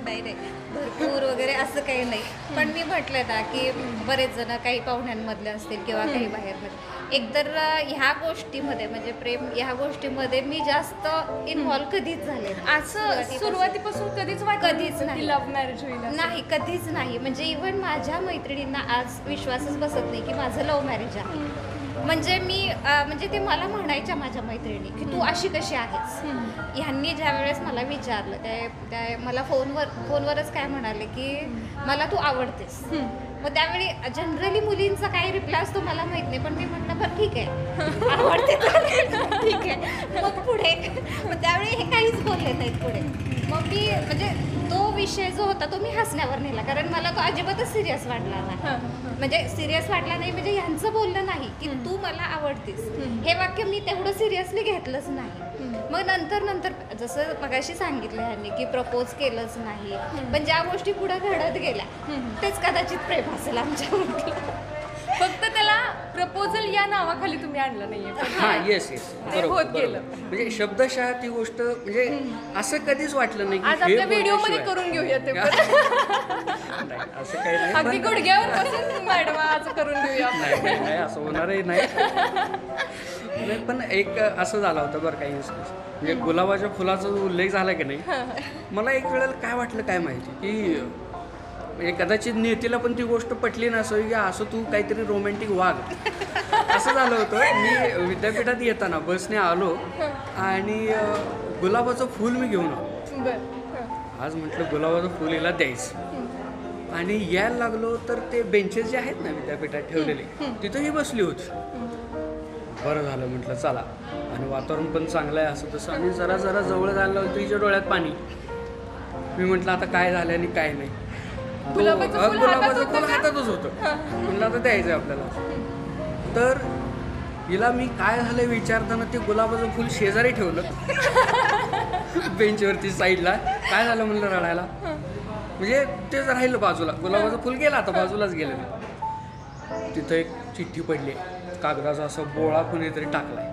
नाही भरपूर वगैरे असं काही नाही. पण मी म्हटलं ना की बरेच जण काही पाहुण्यांमधले असतील किंवा काही बाहेरमध्ये, एकतर ह्या गोष्टीमध्ये म्हणजे प्रेम ह्या गोष्टीमध्ये मी जास्त इन्व्हॉल्व कधीच झाले असं सुरुवातीपासून कधीच कधीच नाही. लव्ह मॅरेज होईल नाही, कधीच नाही. म्हणजे इव्हन माझ्या मैत्रिणींना आज विश्वासच बसत नाही की माझं लव्ह मॅरेज आहे. म्हणजे मी म्हणजे ते मला म्हणायच्या माझ्या मैत्रिणी की तू अशी कशी आहेस. ह्यांनी ज्या वेळेस मला विचारलं त्या मला फोनवरच काय म्हणाले की मला तू आवडतेस. मग त्यावेळी जनरली मुलींचा काय रिप्लाय असतो मला माहित नाही, पण मी म्हटलं बरं ठीक आहे आवडते ठीक आहे. मग पुढे मग त्यावेळी हे काहीच बोलले नाहीत पुढे. मग मी म्हणजे तो विषय जो होता तो मी हसण्यावर नेला, कारण मला तो अजिबातच सिरियस वाटला नाही. म्हणजे सिरियस वाटला नाही म्हणजे ह्यांचं बोलणं नाही की तू मला आवडतीस, हे वाक्य मी तेवढं सिरियसली घेतलंच नाही. मग नंतर जसं मगाशी सांगितलं ह्यांनी की प्रपोज केलंच नाही, पण ज्या गोष्टी पुढे घडत गेल्या तेच कदाचित प्रेम असेल आमच्यावरती. फक्त त्याला प्रपोजल या नावाखाली तुम्ही आणलं नाहीये. हा येस ते होत गेलं. म्हणजे शब्दशः ती गोष्ट म्हणजे असं कधीच वाटलं नाही आज की हे आपल्या व्हिडिओ मध्ये बोलल्याशिवाय. करून घेऊया ते पण. नाही, असं काही नाही अगदी पण- गुडघ्यावर बसून मॅडम आज करून घेऊया आपण. नाही असं होणारही नाही. नाही, पण एक असं झालं होतं बरं काही म्हणजे गुलाबाच्या फुलाचा जो उल्लेख झाला की नाही, मला एक वेळेला काय वाटलं काय माहिती की म्हणजे कदाचित नियतीला पण ती गोष्ट पटली नसावी की असं तू काहीतरी रोमॅन्टिक वाग. असं झालं होतं, मी विद्यापीठात येताना बसने आलो आणि गुलाबाचं फूल मी घेऊन आलो. बरं. आज म्हटलं गुलाबाचं फुल हिला द्यायचं आणि यायला लागलो तर ते बेंचेस जे आहेत ना विद्यापीठात ठेवलेले तिथंही बसली होती. बरं झालं म्हटलं चला, आणि वातावरण पण चांगलं आहे असं तसं, आणि जरा जवळ जायला लागलं तिच्या डोळ्यात पाणी. मी म्हटलं आता काय झालं आणि काय नाही. गुलाबाचं फुल हातात होतं फुल का? हातातच होतं. म्हणलं आता द्यायचं आपल्याला. तर हिला मी काय झालं विचारताना ते गुलाबाचं फुल शेजारी ठेवलं बेंचवरती साईडला. काय झालं म्हणलं रडायला, म्हणजे तेच राहिलं बाजूला. गुलाबाचं फुल गेलं आता बाजूलाच गेलं. तिथं एक चिठ्ठी पडली, कागदाचा असा बोळा कुणीतरी टाकलाय.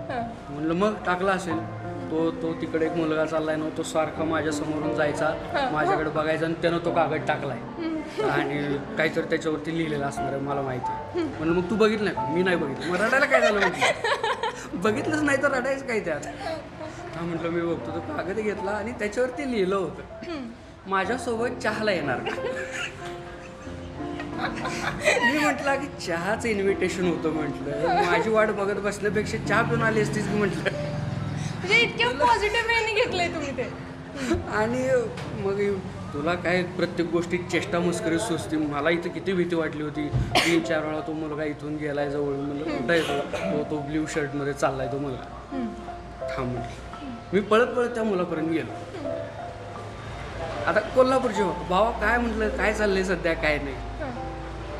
म्हणलं मग टाकला असेल तो तिकडे एक मुलगा चाललाय ना, तो सारखा माझ्या समोरून जायचा, माझ्याकडे बघायचा आणि त्यानं तो कागद टाकलाय आणि काहीतरी त्याच्यावरती लिहिलेलं असणार आहे मला माहिती. म्हणलं मग तू बघितलं नाही? मी नाही बघितलं. मग रडायला काय झालं म्हटलं? बघितलंच नाही तर रडायचं काय त्यात? हा म्हटलं मी बघतो. तो कागद घेतला आणि त्याच्यावरती लिहिलं होतं, माझ्यासोबत चहाला येणार का? मी म्हटलं की चहाचं इन्व्हिटेशन होतं. म्हटलं माझी वाट बघत बसल्यापेक्षा चहा पिऊन आली असतीस की म्हटलं. म्हणजे इतक्या पॉझिटिव्ह वेने घेतलंय तुम्ही ते. आणि मग तुला काय प्रत्येक गोष्टीत चेष्टा मस्करी सुचते. मला इथं किती भीती वाटली होती. 3-4 वेळा तो मुलगा इथून गेलाय जवळ. म्हणलं कुठं येतो तो ब्ल्यू शर्टमध्ये चाललाय तो मुलगा. थांब म्हटलं. मी पळत त्या मुलापर्यंत गेलो. आता कोल्हापूरचे भावा काय म्हटलं, काय चाललंय सध्या काय नाही.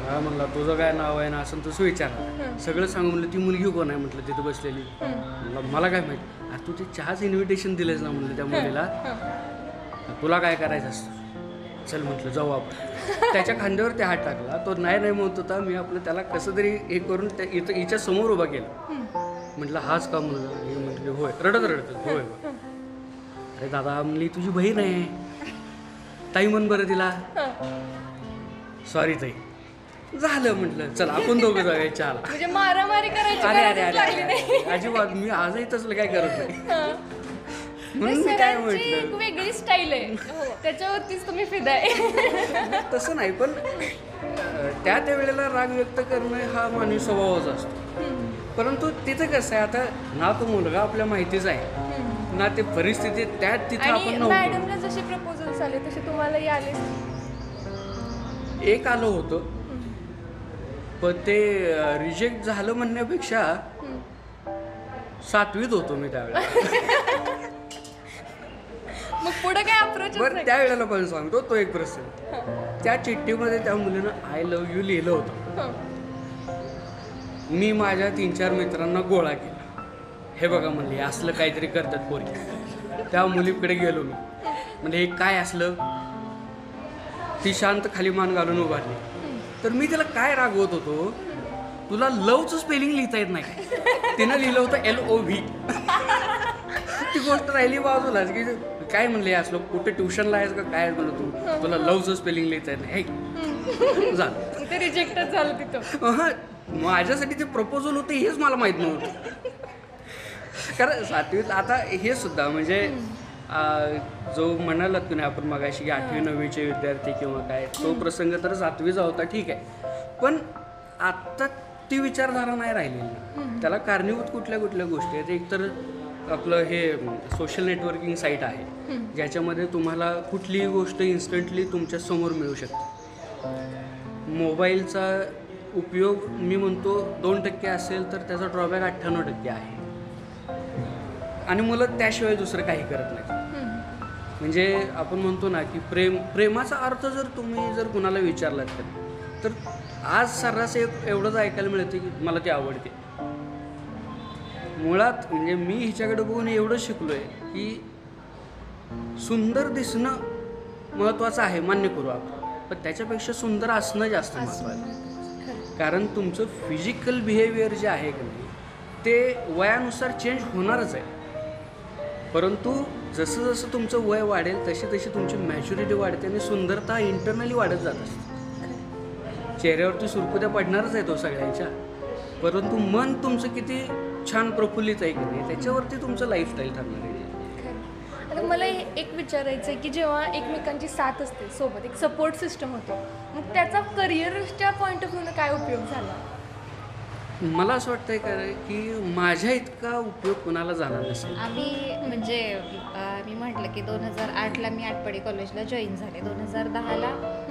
हा म्हणला तुझं काय नाव आहे ना असं तसं विचारलं. सगळं सांगू म्हणलं. ती मुलगी कोण आहे म्हटलं तिथं बसलेली. म्हणलं मला काय माहिती. अरे तू ते चहाचं इन्व्हिटेशन दिलंस ना म्हणलं त्या मुलीला, तुला काय करायचं असतं, चल म्हटलं जाऊ आपण. त्याच्या खांद्यावर ते हात टाकला. तो नाही म्हणत होता. मी आपलं त्याला कसं तरी हे करून इथं हिच्या समोर उभा केलं. म्हटलं हाच का मुलगा? हे म्हटले होय. रडत होय. अरे दादा म्हणली तुझी बहीण आहे. ताई म्हण बरं तिला. सॉरी ताई. झालं म्हटलं चल आपण दोघं जाऊया चहाला. म्हणजे मारामारी करायची अरे गरजच लागली नाही. अजिबात मी आजही तसलं काय करत नाही. म्हणून मी काय सरांची एक म्हटलं वेगळी स्टाईल आहे, त्याच्यावरतीच तुम्ही फिदाय. तसं नाही, पण त्या वेळेला राग व्यक्त करणं हा मानवी स्वभावच असतो. परंतु तिथं कसं आहे, आता ना तो मुलगा आपल्या माहितीच आहे ना ते परिस्थिती तिथं आणि आपण नव्हतो. मॅडमला जसे प्रपोजल्स आले तसे तुम्हालाही आले. एक आलं होतं पण ते रिजेक्ट झालं म्हणण्यापेक्षा 7वीत होतो मी त्यावेळेला. मग पुढे काय अप्रोच? बरं त्यावेळेला पण सांगतो तो एक प्रसंग. त्या चिठ्ठीमध्ये त्या मुलीनं आय लव्ह यू लिहिलं होतं. मी माझ्या 3-4 मित्रांना गोळा केला. हे बघा म्हणले असलं काहीतरी करतात पोरी. त्या मुलीकडे गेलो मी. म्हणजे हे काय असलं? ती शांत खाली मान घालून उभारली. तर मी तिला काय रागवत होतो, तुला लवचं स्पेलिंग लिहिता येत नाही. तिनं लिहिलं होतं LOV. ती गोष्ट राहिली बाजूलाच की काय म्हणले असलं कुठे ट्युशनला आहेस का काय म्हणलं तुला लवचं स्पेलिंग लिहिता येत नाही. झालं ते रिजेक्टच झालं तिथं. माझ्यासाठी ते प्रपोजल होते हेच मला माहीत नव्हतं. कारण 7वीत आता हे सुद्धा म्हणजे जो म्हणालात की नाही आपण मगाशी की 8वी-9वीचे विद्यार्थी किंवा काय तो प्रसंग तर 7वीचा होता ठीक आहे, पण आत्ता ती विचारधारा नाही राहिलेली. त्याला कारणीभूत कुठल्या गोष्टी आहेत. एक तर आपलं हे सोशल नेटवर्किंग साईट आहे ज्याच्यामध्ये तुम्हाला कुठलीही गोष्ट इन्स्टंटली तुमच्या समोर मिळू शकते. मोबाईलचा उपयोग मी म्हणतो 2% असेल तर त्याचा ड्रॉबॅक 98% आहे. आणि मुलं त्याशिवाय दुसरं काही करत नाही. म्हणजे आपण म्हणतो ना की प्रेमाचा अर्थ जर तुम्ही जर कुणाला विचारलात तर आज सर्रास एवढंच ऐकायला मिळते की मला ती आवडते. मुळात म्हणजे मी हिच्याकडे बघून एवढं शिकलो आहे की सुंदर दिसणं महत्त्वाचं आहे, मान्य करू आपण, पण त्याच्यापेक्षा सुंदर असणं जास्त महत्त्वाचं आहे. कारण तुमचं फिजिकल बिहेवियर जे आहे की नाही ते वयानुसार चेंज होणारच आहे, परंतु जसं जसं तुमचं वय वाढेल तशी तशी तुमची मॅच्युरिटी वाढते आणि सुंदरता इंटरनली वाढत जात असते. चेहऱ्यावरती सुरकुत्या पडणारच आहे तो सगळ्यांच्या, परंतु मन तुमचं किती छान प्रफुल्लित आहे की नाही त्याच्यावरती तुमचं लाईफस्टाईल ठरणार आहे. आता मला एक विचारायचं आहे की जेव्हा एकमेकांची साथ असते सोबत, एक सपोर्ट सिस्टम होतो, मग त्याचा करिअरच्या पॉईंट ऑफ व्ह्यूनं काय उपयोग झाला? मला असं वाटतंय का की माझ्या इतका उपयोग कुणाला झाला नसेल. आम्ही म्हणजे मी म्हटलं की 2008ला मी आटपाडी कॉलेजला जॉईन झाले, 2010ला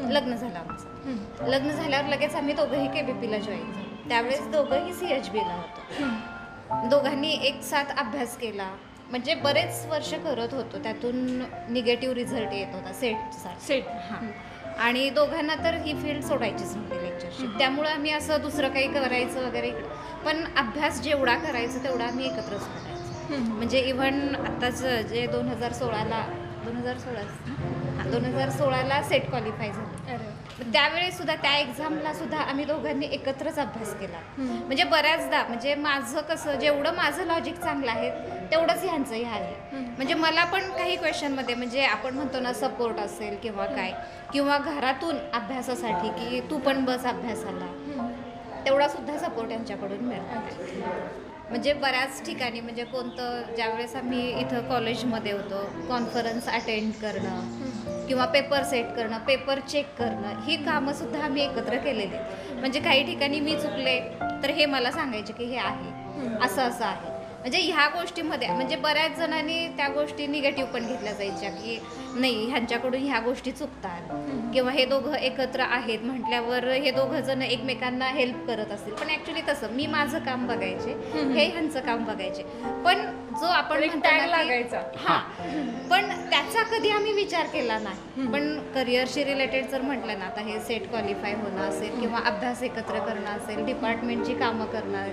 लग्न झालं आमचं. लग्न झाल्यावर लगेच आम्ही दोघंही KBPला जॉईन झालो. त्यावेळेस दोघंही CHBला होतो. दोघांनी एक साथ अभ्यास केला, म्हणजे बरेच वर्ष करत होतो, त्यातून निगेटिव्ह रिझल्ट येत होता सेट. हां, आणि दोघांना तर ही फील्ड सोडायचीच नव्हती लेक्चरशिप, त्यामुळं आम्ही असं दुसरं काही करायचं वगैरे इकडं, पण अभ्यास जेवढा करायचं तेवढा आम्ही एकत्रच करायचो. म्हणजे इव्हन आत्ताच जे 2016ला सेट क्वालिफाय झाले, त्यावेळेस सुद्धा त्या एक्झामला सुद्धा आम्ही दोघांनी एकत्रच अभ्यास केला. म्हणजे बऱ्याचदा म्हणजे माझं कसं जेवढं माझं लॉजिक चांगलं आहे तेवढंच ह्यांचंही आहे. म्हणजे मला पण काही क्वेश्चनमध्ये म्हणजे आपण म्हणतो ना सपोर्ट असेल किंवा काय, किंवा घरातून अभ्यासासाठी की तू पण बस अभ्यासाला, तेवढा सुद्धा सपोर्ट यांच्याकडून मिळतो. म्हणजे बऱ्याच ठिकाणी म्हणजे कोणतं ज्यावेळेस आम्ही इथं कॉलेजमध्ये होतो कॉन्फरन्स अटेंड करणं किंवा पेपर सेट करणं, पेपर चेक करणं, ही कामंसुद्धा आम्ही एकत्र केलेली. म्हणजे काही ठिकाणी मी चुकले तर हे मला सांगायचे की हे आहे असं असं आहे. म्हणजे ह्या गोष्टीमध्ये म्हणजे बऱ्याच जणांनी त्या गोष्टी निगेटिव्ह पण घेतल्या जायच्या की नाही ह्यांच्याकडून ह्या गोष्टी चुकतात किंवा हे दोघं एकत्र आहेत म्हटल्यावर हे दोघं जण एकमेकांना हेल्प करत असतील, पण ॲक्च्युली तसं मी माझं काम बघायचे, हे ह्यांचं काम बघायचे. पण जो आपण टॅग लागायचा, हां, पण त्याचा कधी आम्ही विचार केला नाही. पण करिअरशी रिलेटेड जर म्हटलं ना, आता हे सेट क्वालिफाय होणं असेल किंवा अभ्यास एकत्र करणं असेल, डिपार्टमेंटची कामं करणं,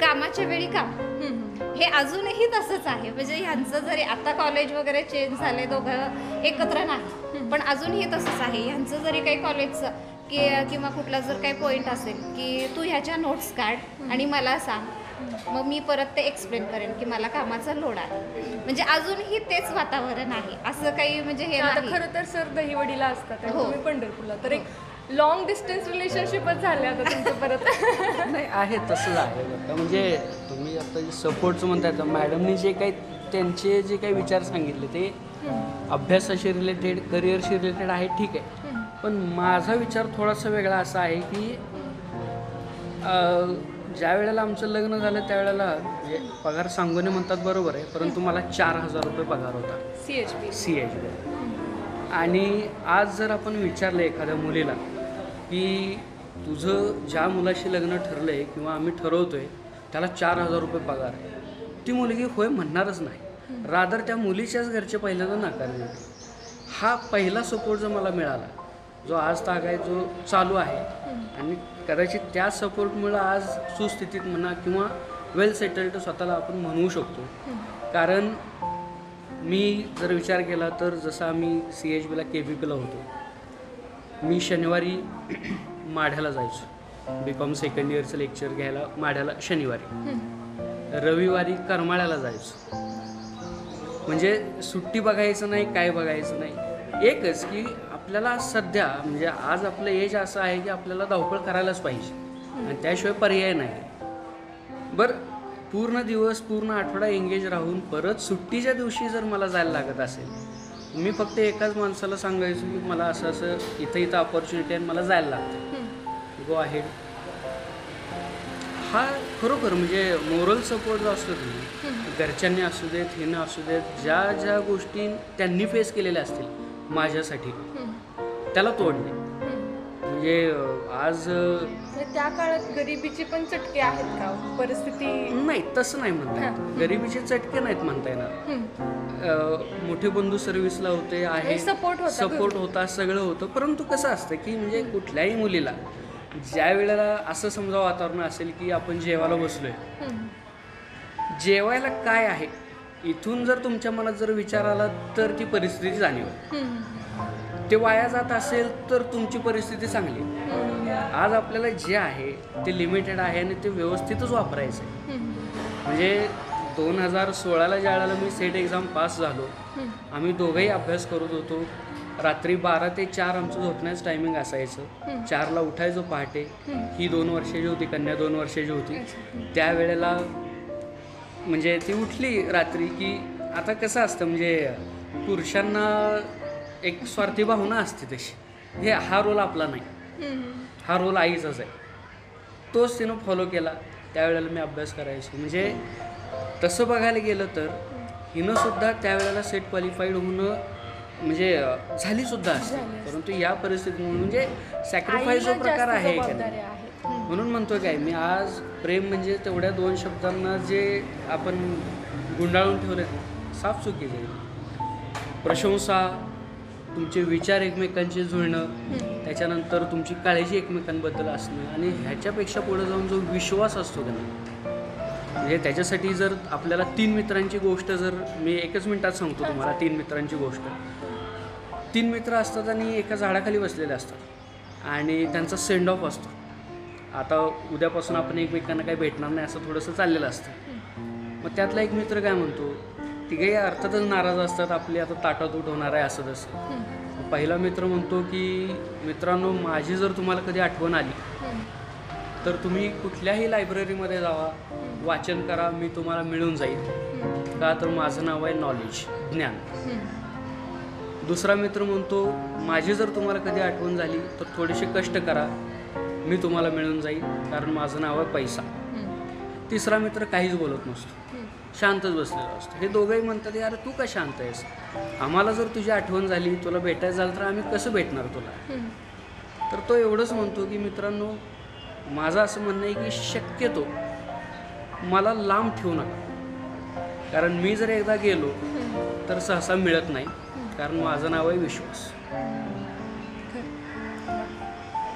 कामाच्या वेळी काम, हे अजूनही तसंच आहे. म्हणजे ह्यांचं जरी आता कॉलेज वगैरे चेंज झाले, दोघं एकत्र नाही, पण अजूनही तसंच आहे. ह्यांचं जरी काही कॉलेजचं किंवा कुठला जर काही पॉईंट असेल की तू ह्याच्या नोट्स काढ आणि मला सांग, मग मी परत ते एक्सप्लेन करेन की मला कामाचा लोड आहे. म्हणजे अजूनही तेच वातावरण आहे, असं काही म्हणजे हे आता नाही. खरं तर सर दहिवडीला असतात आणि हो. तुम्ही पंढरपूरला, तर एक लॉंग डिस्टन्स रिलेशनशिपच झाले आता तुमचं परत. नाही आहे तसंच आहे बरं का. म्हणजे तुम्ही आता सपोर्टचं म्हणताय तर मॅडमनी जे काही त्यांचे जे काही विचार सांगितले ते अभ्यासाशी रिलेटेड करिअरशी रिलेटेड आहे, ठीक आहे. पण माझा विचार थोडासा वेगळा असा आहे की ज्या वेळेला आमचं लग्न झालं त्यावेळेला म्हणजे पगार सांगूने म्हणतात बरोबर आहे, परंतु मला 4,000 रुपये पगार होता CHB. आणि आज जर आपण विचारलं एखाद्या मुलीला की तुझं ज्या मुलाशी लग्न ठरलं आहे किंवा आम्ही ठरवतो आहे त्याला 4,000 रुपये पगार आहे, ती मुलगी होय म्हणणारच नाही. रादर त्या मुलीच्याच घरचे पहिल्यांदा नकार देतो. हा पहिला सपोर्ट जो मला मिळाला, जो आज ताग आहे, जो चालू आहे, आणि कदाचित त्या सपोर्टमुळं आज सुस्थितीत म्हणा किंवा वेल सेटल्ड स्वतःला आपण म्हणू शकतो. कारण मी जर विचार केला तर जसं आम्ही CHBला KBPला होतो, मी शनिवारी माढ्याला जायचो BCom सेकंड इयरचं लेक्चर घ्यायला माढ्याला शनिवारी, रविवारी करमाळ्याला जायचो. म्हणजे सुट्टी बघायचं नाही, काय बघायचं नाही, एकच की आपल्याला सध्या म्हणजे आज आपलं एज असं आहे की आपल्याला धावपळ करायलाच पाहिजे आणि त्याशिवाय पर्याय नाही. बरं, पूर्ण दिवस पूर्ण आठवडा एंगेज राहून परत सुट्टीच्या दिवशी जर मला जायला लागत असेल, मी फक्त एकाच माणसाला सांगायचो की मला असं असं इथं अपॉर्च्युनिटी आहे, मला जायला लागतं, गो अहेड. हा खरोखर म्हणजे मोरल सपोर्ट जो असतो तुम्ही घरच्यांनी असू देत, हिनं असू देत, ज्या ज्या गोष्टी त्यांनी फेस केलेल्या असतील माझ्यासाठी, त्याला तोडणे. म्हणजे आज त्या काळात गरिबीचे पण चटके आहेत का परिस्थिती? नाही, तसं नाही म्हणता येत. गरिबीचे चटके नाहीत म्हणता येणार. मोठे बंधू सर्व्हिसला होते, आहे, सपोर्ट होता, सगळं होतं. परंतु कसं असतं की म्हणजे कुठल्याही मुलीला ज्या वेळेला असं समजा वातावरण असेल की आपण जेवायला बसलोय, जेवायला काय आहे इथून जर तुमच्या मनात जर विचार आला तर ती परिस्थिती जाणीव. ते वाया जात असेल तर तुमची परिस्थिती चांगली. आज आपल्याला जे आहे ते लिमिटेड आहे आणि ते व्यवस्थितच वापरायचं आहे. म्हणजे 2016ला ज्या वेळेला मी सेट एक्झाम पास झालो, आम्ही दोघंही अभ्यास करत होतो. रात्री 12 ते 4 आमचं झोपण्याचं टायमिंग असायचं. 4ला उठायचो पहाटे. ही 2 वर्षाची होती, कन्या 2 वर्षाची होती. त्यावेळेला म्हणजे ती उठली रात्री की आता कसं असतं म्हणजे पुरुषांना एक स्वार्थी भावना असते तशी. हा रोल आपला नाही, हा रोल आईचाच आहे. तोच तिनं फॉलो केला. त्यावेळेला मी अभ्यास करायचो. म्हणजे तसं बघायला गेलं तर हिनं सुद्धा त्यावेळेला सेट क्वालिफाईड होणं म्हणजे झाली सुद्धा असते. परंतु या परिस्थितीत म्हणजे सॅक्रिफाईस जो प्रकार आहे म्हणून म्हणतोय काय मी आज प्रेम म्हणजे तेवढ्या 2 शब्दांना जे आपण गुंडाळून ठेवले साफ चुकीचे. प्रशंसा, तुमचे विचार एकमेकांचे जुळणं, त्याच्यानंतर तुमची काळजी एकमेकांबद्दल असणं आणि ह्याच्यापेक्षा पुढे जाऊन जो विश्वास असतो त्यांना. म्हणजे त्याच्यासाठी जर आपल्याला 3 मित्रांची गोष्ट जर मी 1च मिनिटात सांगतो तुम्हाला. 3 मित्रांची गोष्ट. 3 मित्र असतात आणि एका झाडाखाली बसलेले असतात आणि त्यांचा सेंड ऑफ असतो. आता उद्यापासून आपण एकमेकांना काही भेटणार नाही असं थोडंसं चाललेलं असतं. मग त्यातला एक मित्र काय म्हणतो, तिघेही अर्थातच नाराज असतात, आपली आता ताटातूट होणार आहे असं तसं. पहिला मित्र म्हणतो की मित्रांनो, माझी जर तुम्हाला कधी आठवण आली तर तुम्ही कुठल्याही लायब्ररीमध्ये जावा, वाचन करा, मी तुम्हाला मिळून जाईल. का तर माझं नाव आहे नॉलेज, ज्ञान. दुसरा मित्र म्हणतो, माझी जर तुम्हाला कधी आठवण झाली तर थोडेसे कष्ट करा, मी तुम्हाला मिळून जाईल, कारण माझं नाव आहे पैसा. तिसरा मित्र काहीच बोलत नसतो, शांतच बसलेला असतो. हे दोघंही म्हणतात, यार तू का शांत आहेस, आम्हाला जर तुझी आठवण झाली, तुला भेटायचं झालं तर आम्ही कसं भेटणार तुला. तर तो एवढंच म्हणतो की मित्रांनो, माझं असं म्हणणं आहे की शक्यतो मला लांब ठेवू नका, कारण मी जर एकदा गेलो तर सहसा मिळत नाही, कारण माझं नाव आहे विश्वास.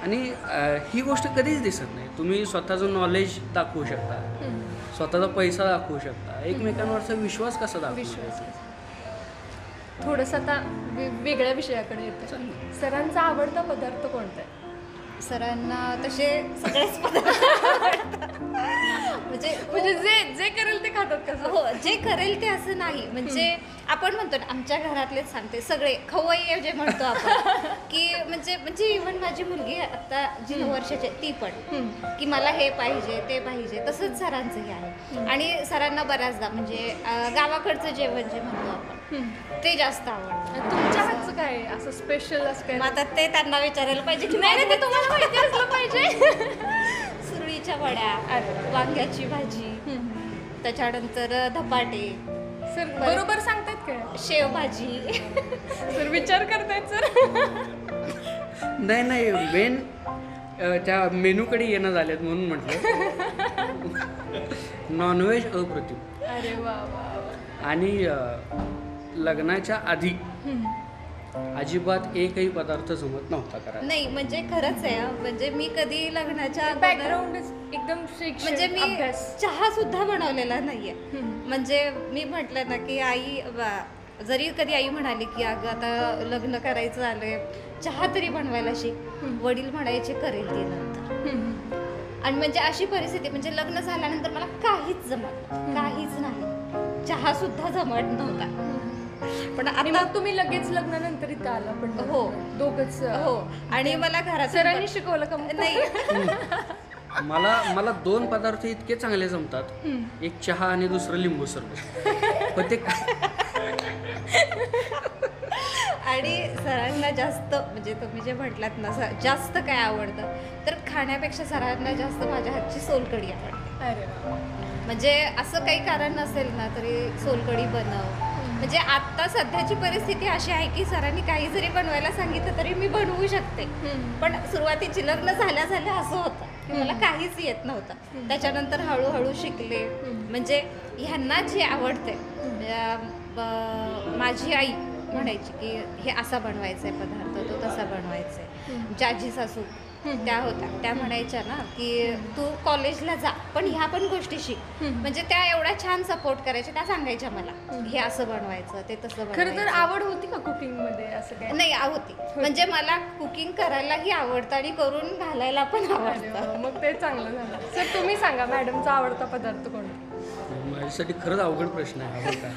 आणि ही गोष्ट कधीच दिसत नाही. तुम्ही स्वतःचं नॉलेज दाखवू शकता, स्वतःचा पैसा दाखवू शकता, एकमेकांवरचा विश्वास कसा दाखवू. थोडंसं आता वेगळ्या विषयाकडे येतं. सरांचा आवडता पदार्थ कोणता आहे? सरांना तसे सगळेच पदार्थ म्हणजे जे करेल ते खातात का? हो, जे करेल ते असं नाही. म्हणजे आपण म्हणतो ना, आमच्या घरातलेच सांगते, सगळे खवय्ये जे म्हणतो आपण की म्हणजे इव्हन माझी मुलगी आता जी 9 वर्षाची ती पण की मला हे पाहिजे ते पाहिजे, तसंच सरांचंही आहे. आणि सरांना बऱ्याचदा म्हणजे गावाकडचं जेवण जे म्हणतो आपण ते जास्त आवडतं. तुमच्या हातचं काय असं स्पेशल असं काय? आता ते त्यांना विचारायला पाहिजे की नाही, ते तुम्हाला माहिती असलं पाहिजे. सुरळीच्या वड्या, वांग्याची भाजी, त्याच्यानंतर धपाटे. सर बरोबर सांगतायत काय? शेवभाजी. सर विचार करतायत सर. नाही मेन त्या मेनूकडे येणं झालेत म्हणून म्हटलं. नॉनव्हेज अप्रतिम. अरे वा वा. आणि लग्नाच्या आधी अजिबात एकही पदार्थ जमत नव्हता करायला. नाही म्हणजे खरंच आहे. म्हणजे मी कधी लग्नाच्या बॅकग्राऊंड एकदम म्हणजे मी चहा सुद्धा बनवलेला नाहीये. म्हणजे मी म्हटलं ना की आई, जरी कधी आई म्हणाली की अगं आता लग्न करायचं आलंय, चहा तरी बनवायला शिक, वडील म्हणायचे करेल ते नंतर. आणि म्हणजे अशी परिस्थिती, म्हणजे लग्न झाल्यानंतर मला काहीच जमत, काहीच नाही, चहा सुद्धा जमत नव्हता. पण आणि मग तुम्ही लगेच लग्नानंतर इथं आला? पण हो, दोघंच. हो. आणि मला घरात सरांनी शिकवलं का? नाही. मला 2 पदार्थ इतके चांगले जमतात, एक चहा आणि दुसरं लिंबू सरबत. पण ते आणि सरांना जास्त म्हणजे तुम्ही जे म्हटलात ना, जास्त काय आवडतं तर खाण्यापेक्षा सरांना जास्त माझ्या हातची सोलकढी आवडते. अरे म्हणजे असं काही कारण नसेल ना तरी सोलकढी बनव, म्हणजे आता सध्याची परिस्थिती अशी आहे की सरांनी काही जरी बनवायला सांगितलं तरी मी बनवू शकते. पण सुरुवातीची लग्न झाल्या झाल्या असं होतं की मला काहीच येत नव्हतं. त्याच्यानंतर हळूहळू शिकले. म्हणजे ह्यांना जे आवडते माझी आई म्हणायची की हे असा बनवायचा आहे पदार्थ, तो तसा बनवायचा आहे. आमच्या आजी सासू त्या होत्या, त्या म्हणायच्या ना की तू कॉलेजला जा पण ह्या पण गोष्टी शिक. म्हणजे त्या एवढा छान सपोर्ट करायच्या. त्या सांगायच्या मला हे असं बनवायचं, ते तसं खरं तर बनवायचं. आवड होती का कुकिंग मध्ये असं काय? नाही होती. म्हणजे मला कुकिंग करायलाही आवडतं आणि करून घालायला पण अरे आवडतं. वा, मग ते चांगलं झालं. सर तुम्ही सांगा मॅडमचा आवडता पदार्थ कोणता? माझ्यासाठी खरंच अवघड प्रश्न आहे आवड काय.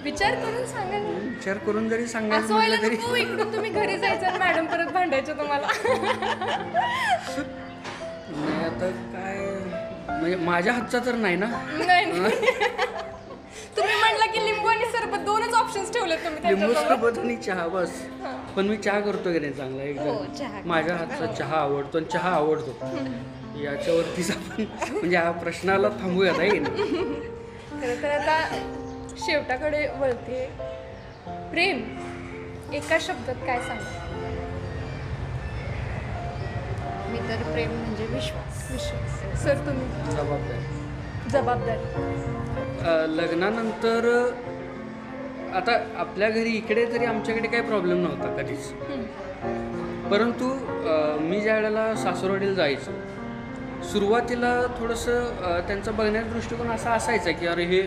विचार करून सांगा ना. विचार करून जरी सांगायचं असं व्हायला म्हटलं तरी नको इकडून तुम्ही घरी जायचं आणि मॅडम परत भांडायचं तुम्हाला. नाही आता काय म्हणजे माझ्या हातचा तर नाही ना. नाही तुम्ही म्हटलं की लिंबू आणि सरबत दोनच ऑप्शन्स ठेवले तुम्ही लिंबू त्यांच्यासोबत. सरबत आणि चहा बस. पण मी चहा करतो की नाही चांगला हो, चहा एकदम. माझ्या हातचा चहा आवडतो आणि चहा आवडतो. याच्यावरतीच आपण म्हणजे हा प्रश्नाला थांबूया नाही. खरं तर आता शेवटाकडे वळते. प्रेम एका शब्दात काय सांगा? मी तर प्रेम म्हणजे विश्वास. विश्वास. सर तुम्ही? जबाबदारी. जबाबदारी. लग्नानंतर आता आपल्या घरी इकडे तरी आमच्याकडे काही प्रॉब्लेम नव्हता कधीच. परंतु मी ज्या वेळेला सासरवाडीला जायचो सुरुवातीला थोडंसं त्यांचा बघण्याचा दृष्टिकोन असा असायचा की अरे हे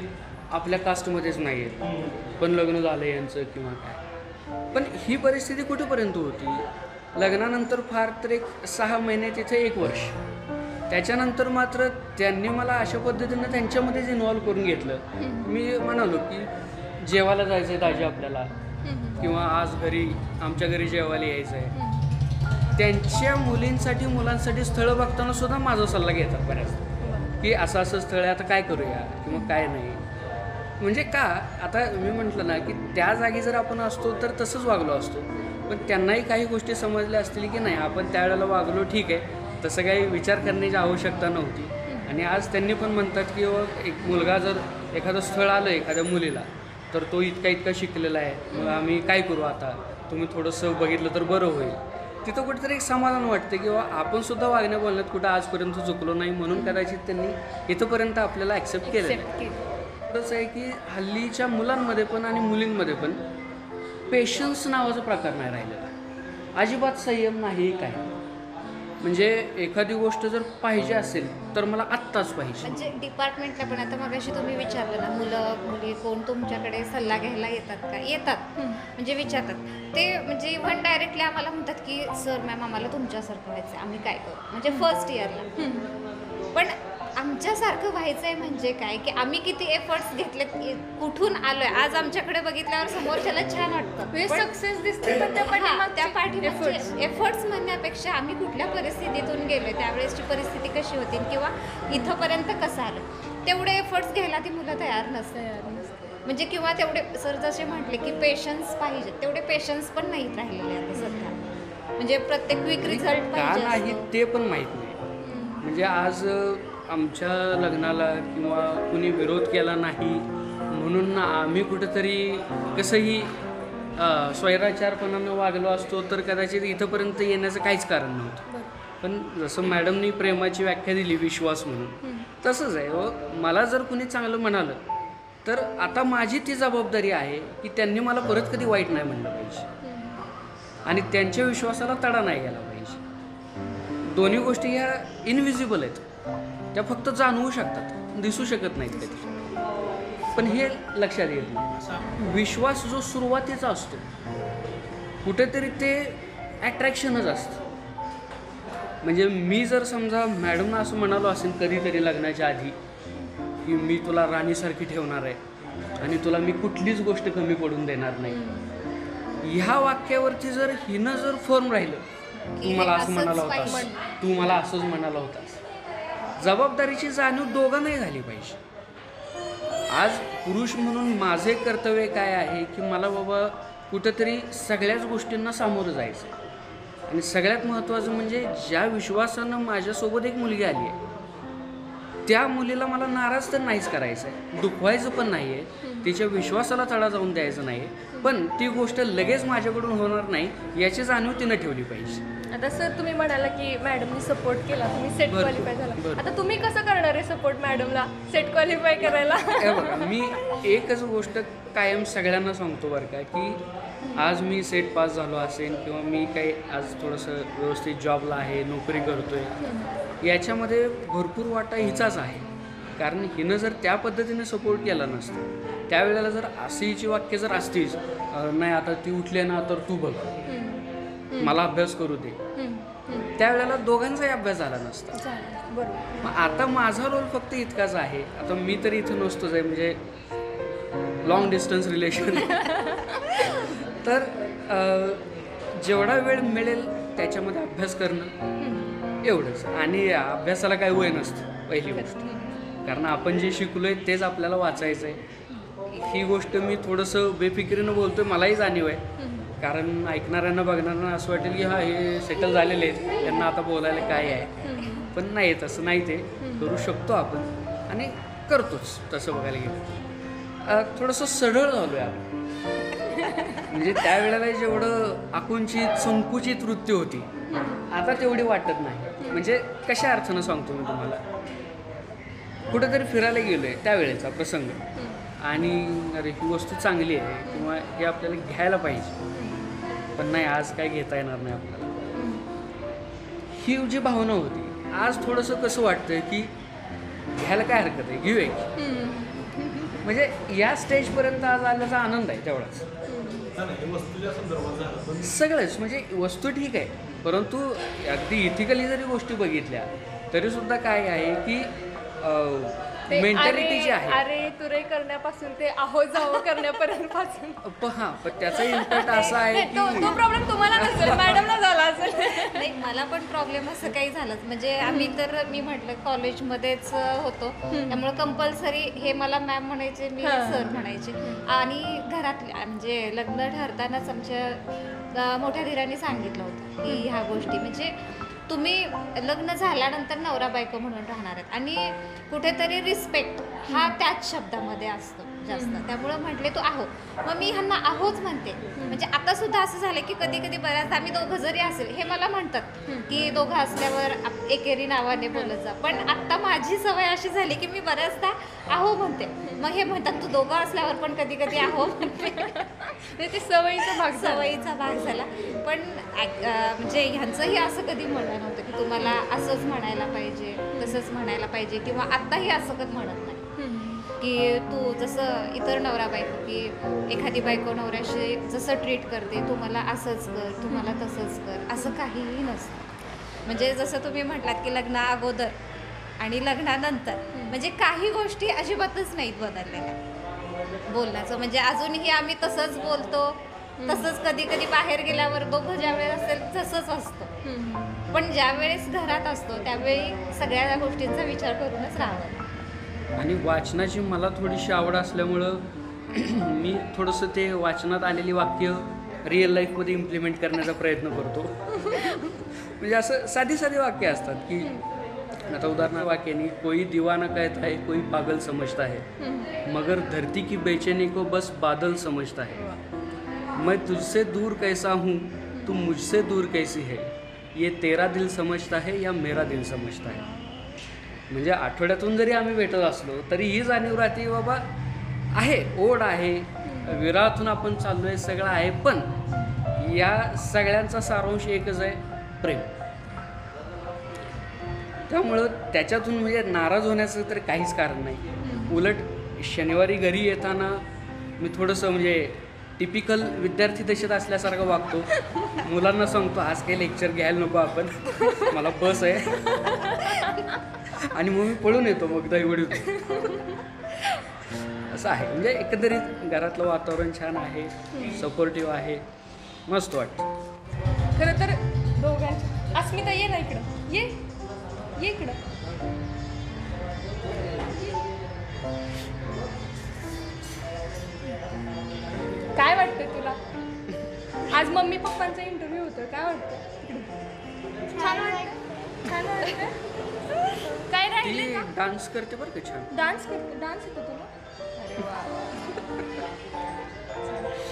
आपल्या कास्टमध्येच नाही आहेत पण लग्न झालं यांचं किंवा काय. पण ही परिस्थिती कुठेपर्यंत होती? लग्नानंतर फार तर एक 6 महिने तिथे 1 वर्ष. त्याच्यानंतर मात्र त्यांनी मला अशा पद्धतीनं त्यांच्यामध्येच इन्व्हॉल्व करून घेतलं. मी म्हणालो की जेवायला जायचं आहे दाजी आपल्याला किंवा आज घरी आमच्या घरी जेवायला यायचं आहे. त्यांच्या मुलींसाठी मुलांसाठी स्थळं बघताना सुद्धा माझा सल्ला घेतात बऱ्याच की असं असं स्थळ आहे आता काय करूया किंवा काय नाही. म्हणजे का आता मी म्हटलं ना की त्या जागी जर आपण असतो तर तसंच वागलो असतो. पण त्यांनाही काही गोष्टी समजल्या असतील की नाही आपण त्यावेळेला वागलो ठीक आहे तसं काही विचार करण्याची आवश्यकता नव्हती. आणि आज त्यांनी पण म्हणतात की एक मुलगा जर एखादं स्थळ आलं एखाद्या मुलीला तर तो इतका शिकलेला आहे मग आम्ही काय करू आता तुम्ही थोडंसं बघितलं तर बरं होईल. तिथं कुठेतरी एक समाधान वाटतं की आपण सुद्धा वागण्या बोलण्यात कुठं आजपर्यंत चुकलो नाही म्हणून कदाचित त्यांनी इथंपर्यंत आपल्याला ॲक्सेप्ट केलं. एवढंच आहे की हल्लीच्या मुलांमध्ये पण आणि मुलींमध्ये पण पेशन्स नावाचा प्रकार नाही राहिलेला. अजिबात संयम नाही काय. म्हणजे एखादी गोष्ट जर पाहिजे असेल तर मला आत्ताच पाहिजे. म्हणजे डिपार्टमेंटला पण आता मगाशी तुम्ही विचारलं ना मुलं मुली कोण तुमच्याकडे सल्ला घ्यायला येतात का? येतात. म्हणजे विचारतात ते. म्हणजे इव्हन डायरेक्टली आम्हाला म्हणतात की सर मॅम आम्हाला तुमच्यासारखं व्हायचं आम्ही काय करू. म्हणजे फर्स्ट इयरला. पण आमच्यासारखं व्हायचं आहे म्हणजे काय की आम्ही किती एफर्ट्स घेतलेत कुठून आलोय आज आमच्याकडे बघितल्यावर समोरच्याला छान वाटतं. सक्सेस दिसते पण त्या पाठीमागचे एफर्ट्स म्हणण्यापेक्षा आम्ही कुठल्या परिस्थितीतून गेलोय त्यावेळेसची परिस्थिती कशी होती किंवा इथंपर्यंत कसं आलं तेवढे एफर्ट्स घ्यायला ती मुलं तयार नसते. म्हणजे किंवा तेवढे सर जसे म्हटले की पेशन्स पाहिजे तेवढे पेशन्स पण नाहीत राहिलेले आता सध्या. म्हणजे प्रत्येक क्विक रिझल्ट का नाही पाहिजे ते पण माहीत नाही. म्हणजे आज आमच्या लग्नाला किंवा कुणी विरोध केला नाही म्हणून आम्ही कुठंतरी कसंही स्वैराचारपणानं वागलो असतो तर कदाचित इथंपर्यंत येण्याचं काहीच कारण नव्हतं. पण जसं मॅडमनी प्रेमाची व्याख्या दिली विश्वास म्हणून तसंच आहे. मला जर कुणी चांगलं म्हणालं तर आता माझी ती जबाबदारी आहे की त्यांनी मला परत कधी वाईट नाही म्हणलं पाहिजे आणि त्यांच्या विश्वासाला तडा नाही गेला पाहिजे. दोन्ही गोष्टी ह्या इनव्हिजिबल आहेत. त्या फक्त जाणवू शकतात दिसू शकत नाहीत कधी. पण हे लक्षात येत नाही. विश्वास जो सुरुवातीचा असतो कुठेतरी ते ॲट्रॅक्शनच असतं. म्हणजे मी जर समजा मॅडमना असं म्हणालो असेल कधीतरी लग्नाच्या आधी की मी तुला राणीसारखी ठेवणार आहे आणि तुला मी कुठलीच गोष्ट कमी पडून देणार नाही. ह्या वाक्यावरती जर हिनं जर फर्म राहिलं तू मला असं म्हणाला होतास तू मला असंच म्हणाला होतास. जबाबदारीची जाणीव दोघांनाही झाली पाहिजे. आज पुरुष म्हणून माझे कर्तव्य काय आहे की मला बाबा कुठंतरी सगळ्याच गोष्टींना सामोरं जायचं आहे. आणि सगळ्यात महत्त्वाचं म्हणजे ज्या विश्वासानं माझ्यासोबत एक मुलगी आली आहे त्या मुलीला मला नाराज तर नाहीच करायचं आहे, दुखवायचं पण नाही आहे, तिच्या विश्वासाला तडा जाऊन द्यायचं नाही आहे, पण ती गोष्ट लगेच माझ्याकडून होणार नाही याची जाणीव तिनं ठेवली पाहिजे. आता सर तुम्ही म्हणाला की मॅडमनी सपोर्ट केला, तुम्ही सेट बरोबर, क्वालिफाय झाला, बरोबर. आता तुम्ही कसं करणार आहे सपोर्ट मॅडमला सेट क्वालिफाय करायला? हे बघा, मी एकच गोष्ट कायम सगळ्यांना सांगतो बरं का, की आज मी सेट पास झालो असेल किंवा मी काही आज थोडंसं व्यवस्थित जॉबला आहे, नोकरी करतोय, याच्यामध्ये भरपूर वाटा हिचाच आहे. कारण हिनं जर त्या पद्धतीने सपोर्ट केला नसतं, त्यावेळेला जर अशी हिची वाक्य जर असतीच, नाही आता ती उठली ना तर तू बघ, मला अभ्यास करू दे, त्यावेळेला दोघांचाही अभ्यास झाला नसता. चालेल, बरोबर. मग आता माझा रोल फक्त इतकाच आहे, आता मी तरी इथं नसतोच आहे, म्हणजे लॉंग डिस्टन्स रिलेशन. तर जेवढा वेळ मिळेल त्याच्यामध्ये अभ्यास करणं एवढंच. आणि अभ्यासाला काही वय नसतं पहिली गोष्ट, कारण आपण जे शिकलोय तेच आपल्याला वाचायचं आहे. ही गोष्ट मी थोडंसं बेफिकिरीनं बोलतोय, मलाही जाणीव आहे, कारण ऐकणाऱ्यांना बघणाऱ्यांना असं वाटेल की हा हे सेटल झालेले आहेत, त्यांना आता बोलायला काय आहे, पण नाही, तसं नाही. ते करू शकतो आपण आणि करतोच तसं बघायला गेलं. थोडंसं सढळ झालो आहे आपण, म्हणजे त्यावेळेला जेवढं आकुंचित संकुचित वृत्ती होती आता तेवढी वाटत नाही. म्हणजे कशा अर्थानं सांगतो मी तुम्हाला, कुठेतरी फिरायला गेलो आहे त्यावेळेचा प्रसंग, आणि अरे ही वस्तू चांगली आहे किंवा हे आपल्याला घ्यायला पाहिजे, पण नाही आज काय घेता येणार नाही आपल्याला, ही जी भावना होती. आज थोडंसं कसं वाटतंय की घ्यायला काय हरकत आहे, घेऊया की. म्हणजे या स्टेजपर्यंत आज आल्याचा आनंद आहे तेवढाच. सगळंच म्हणजे वस्तू ठीक आहे, परंतु अगदी इथिकली जरी गोष्टी बघितल्या तरीसुद्धा काय आहे की ते मेंटॅलिटी जी आहे, अरे तुरे करण्यापासून ते आहो जावं करण्यापर्यंत पासून पण त्याचा इम्पॅक्ट असा आहे तो की प्रॉब्लेम तुम्हाला नसेल, मॅडमला झाला असेल. नाही, मला पण प्रॉब्लेम असं काही झालंच. म्हणजे आम्ही तर मी म्हटलं कॉलेजमध्येच होतो, त्यामुळे कंपल्सरी हे मला मॅम म्हणायचे, मी सर म्हणायचे. आणि घरातले म्हणजे लग्न ठरतानाच आमच्या मोठ्या धीराने सांगितलं होतं की ह्या गोष्टी म्हणजे तुम्ही लग्न झाल्यानंतर नवरा बायको म्हणून राहणार आहेत, आणि कुठेतरी रिस्पेक्ट हा त्याच शब्दामध्ये असतो जास्त. त्यामुळं म्हटले तू आहो, मग मी ह्यांना आहोच म्हणते. म्हणजे आता सुद्धा असं झालं की कधी कधी बऱ्याचदा आम्ही दोघं जरी असेल, हे मला म्हणतात की दोघं असल्यावर एकेरी नावाने बोलत जा, पण आत्ता माझी सवय अशी झाली की मी बऱ्याचदा आहो म्हणते. मग हे म्हणतात तू दोघं असल्यावर पण कधी कधी आहो म्हणते. ते सवयीचा भाग झाला. पण म्हणजे ह्यांचंही असं कधी म्हणणं नव्हतं की तुम्हाला असंच म्हणायला पाहिजे, तसंच म्हणायला पाहिजे, किंवा आत्ताही असं कधी म्हणत नाही की तू जसं इतर नवरा बायको की एखादी बायको नवऱ्याशी जसं ट्रीट करते, तू मला असंच कर, तू मला तसंच कर, असं काहीही नसतं. म्हणजे जसं तुम्ही म्हटलात की लग्ना अगोदर आणि लग्नानंतर म्हणजे काही गोष्टी अजिबातच नाहीत बदललेल्या बोलण्याचं. म्हणजे अजूनही आम्ही तसंच बोलतो, तसंच कधी कधी बाहेर गेल्यावर दोघं ज्यावेळेस असेल तसंच असतं, पण ज्यावेळेस घरात असतो त्यावेळी सगळ्या गोष्टींचा विचार करूनच राहावं. आणि वाचनाची मला थोडीशी आवड असल्यामुळं मी थोडंसं ते वाचनात आलेली वाक्य रिअल लाईफमध्ये इम्प्लिमेंट करण्याचा प्रयत्न करतो. म्हणजे असं साधी साधी वाक्य असतात की आता उदाहरण वाक्यानी कोई दीवाना कहता है, कोई पागल समझता है, मगर धरती की बेचैनी को बस बादल समझता है, मैं तुझसे दूर कैसा हूँ, तू मुझसे दूर कैसी है, ये तेरा दिल समझता है या मेरा दिल समझता है. म्हणजे आठवड्यातून जरी आम्ही भेटत असलो तरी ही जाणीव राहते बाबा आहे, ओढ आहे, विरातून आपण चाललो आहे, सगळं आहे, पण या सगळ्यांचा सारांश एकच आहे, प्रेम. त्यामुळं त्याच्यातून म्हणजे नाराज होण्याचं तर काहीच कारण नाही. उलट शनिवारी घरी येताना मी थोडंसं म्हणजे टिपिकल विद्यार्थी दशेत असल्यासारखं वागतो. मुलांना सांगतो आज काही लेक्चर घ्यायला नको आपण, मला बस आहे, आणि मग मी पळून येतो मग दहीवडी. असं आहे. म्हणजे एकंदरीत घरातलं वातावरण छान आहे, सपोर्टिव्ह आहे, मस्त वाटतं. खरं तर दोघांच्या. अस्मिता ये ना इकडं, ये इकडं. काय वाटतं तुला? आज मम्मी पप्पांचा इंटरव्ह्यू होतं, काय वाटतं? छान वाटतं. काय राहिले ती का? डान्स करते बरं का छान. डान्स येतो तुला? अरे वा.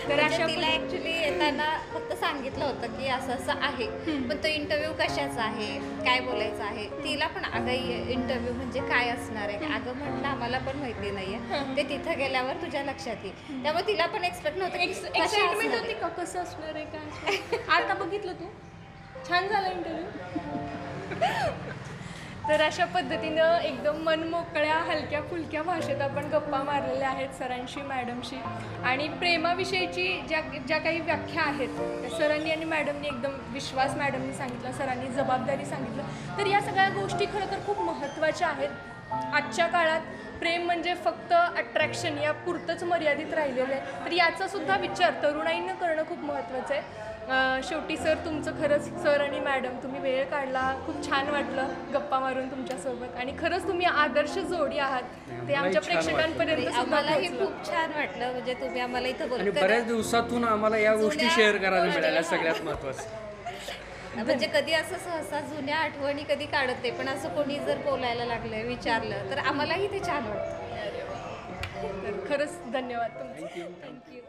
तर म्हणजे अशा तिला ऍक्च्युली येताना फक्त सांगितलं होतं की असं असं आहे, पण तो इंटरव्ह्यू कशाचा आहे, काय बोलायचं आहे. तिला पण अगं इंटरव्ह्यू म्हणजे काय असणार आहे, अगं म्हटलं आम्हाला पण माहिती नाहीये, ते तिथं गेल्यावर तुझ्या लक्षात येईल. त्यामुळे तिला पण एक्सपेक्ट नव्हतं की कसं एक्साइटमेंट असणार होती आहे. का कसं असणार आहे काय असणार आहे? आता बघितलं तू छान झाला इंटरव्ह्यू. तर अशा पद्धतीनं एकदम मनमोकळ्या हलक्या फुलक्या भाषेत आपण गप्पा मारलेल्या आहेत सरांशी मॅडमशी. आणि प्रेमाविषयीची ज्या काही व्याख्या आहेत त्या सरांनी आणि मॅडमनी एकदम विश्वास मॅडमनी सांगितलं, सरांनी जबाबदारी सांगितलं. तर या सगळ्या गोष्टी खरं तर खूप महत्त्वाच्या आहेत. आजच्या काळात प्रेम म्हणजे फक्त अट्रॅक्शन या पुरतंच मर्यादित राहिलेलं आहे. तर याचासुद्धा विचार तरुणाईनं करणं खूप महत्त्वाचं आहे. शेवटी सर तुमचं खरंच, सर आणि मॅडम तुम्ही वेळ काढला, खूप छान वाटलं गप्पा मारून तुमच्यासोबत. आणि खरंच तुम्ही आदर्श जोडी आहात, ते आमच्या छान वाटलं. प्रेक्षकांपर्यंत सुद्धा आम्हालाही पोहोचलं. खूप छान वाटलं. म्हणजे तुम्ही आम्हाला इथं आणि बोलता बऱ्याच दिवसातून आम्हाला या गोष्टी जुन्या शेअर करायला गोष्टी, मिळाल्या, हां. सगळ्यात महत्त्वाचं. म्हणजे कधी असं सहसा जुन्या आठवणी कधी काढत नाही, पण असं कोणी जर बोलायला लागलं, विचारलं तर आम्हालाही ते छान वाटतं. तर खरंच धन्यवाद तुमचे. थँक्यू.